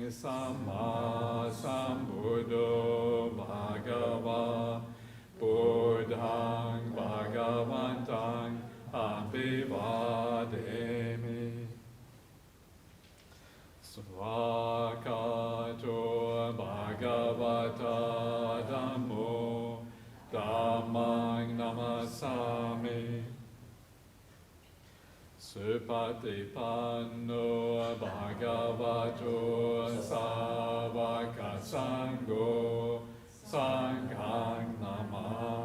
Sama Sambuddho Bhagava Buddhang Bhagavantang Abhivademi Svakato Bhagavata Dhammo Dhammang Namasami Supatipanno Bhagavato Savaka Sangho Sanghang Namah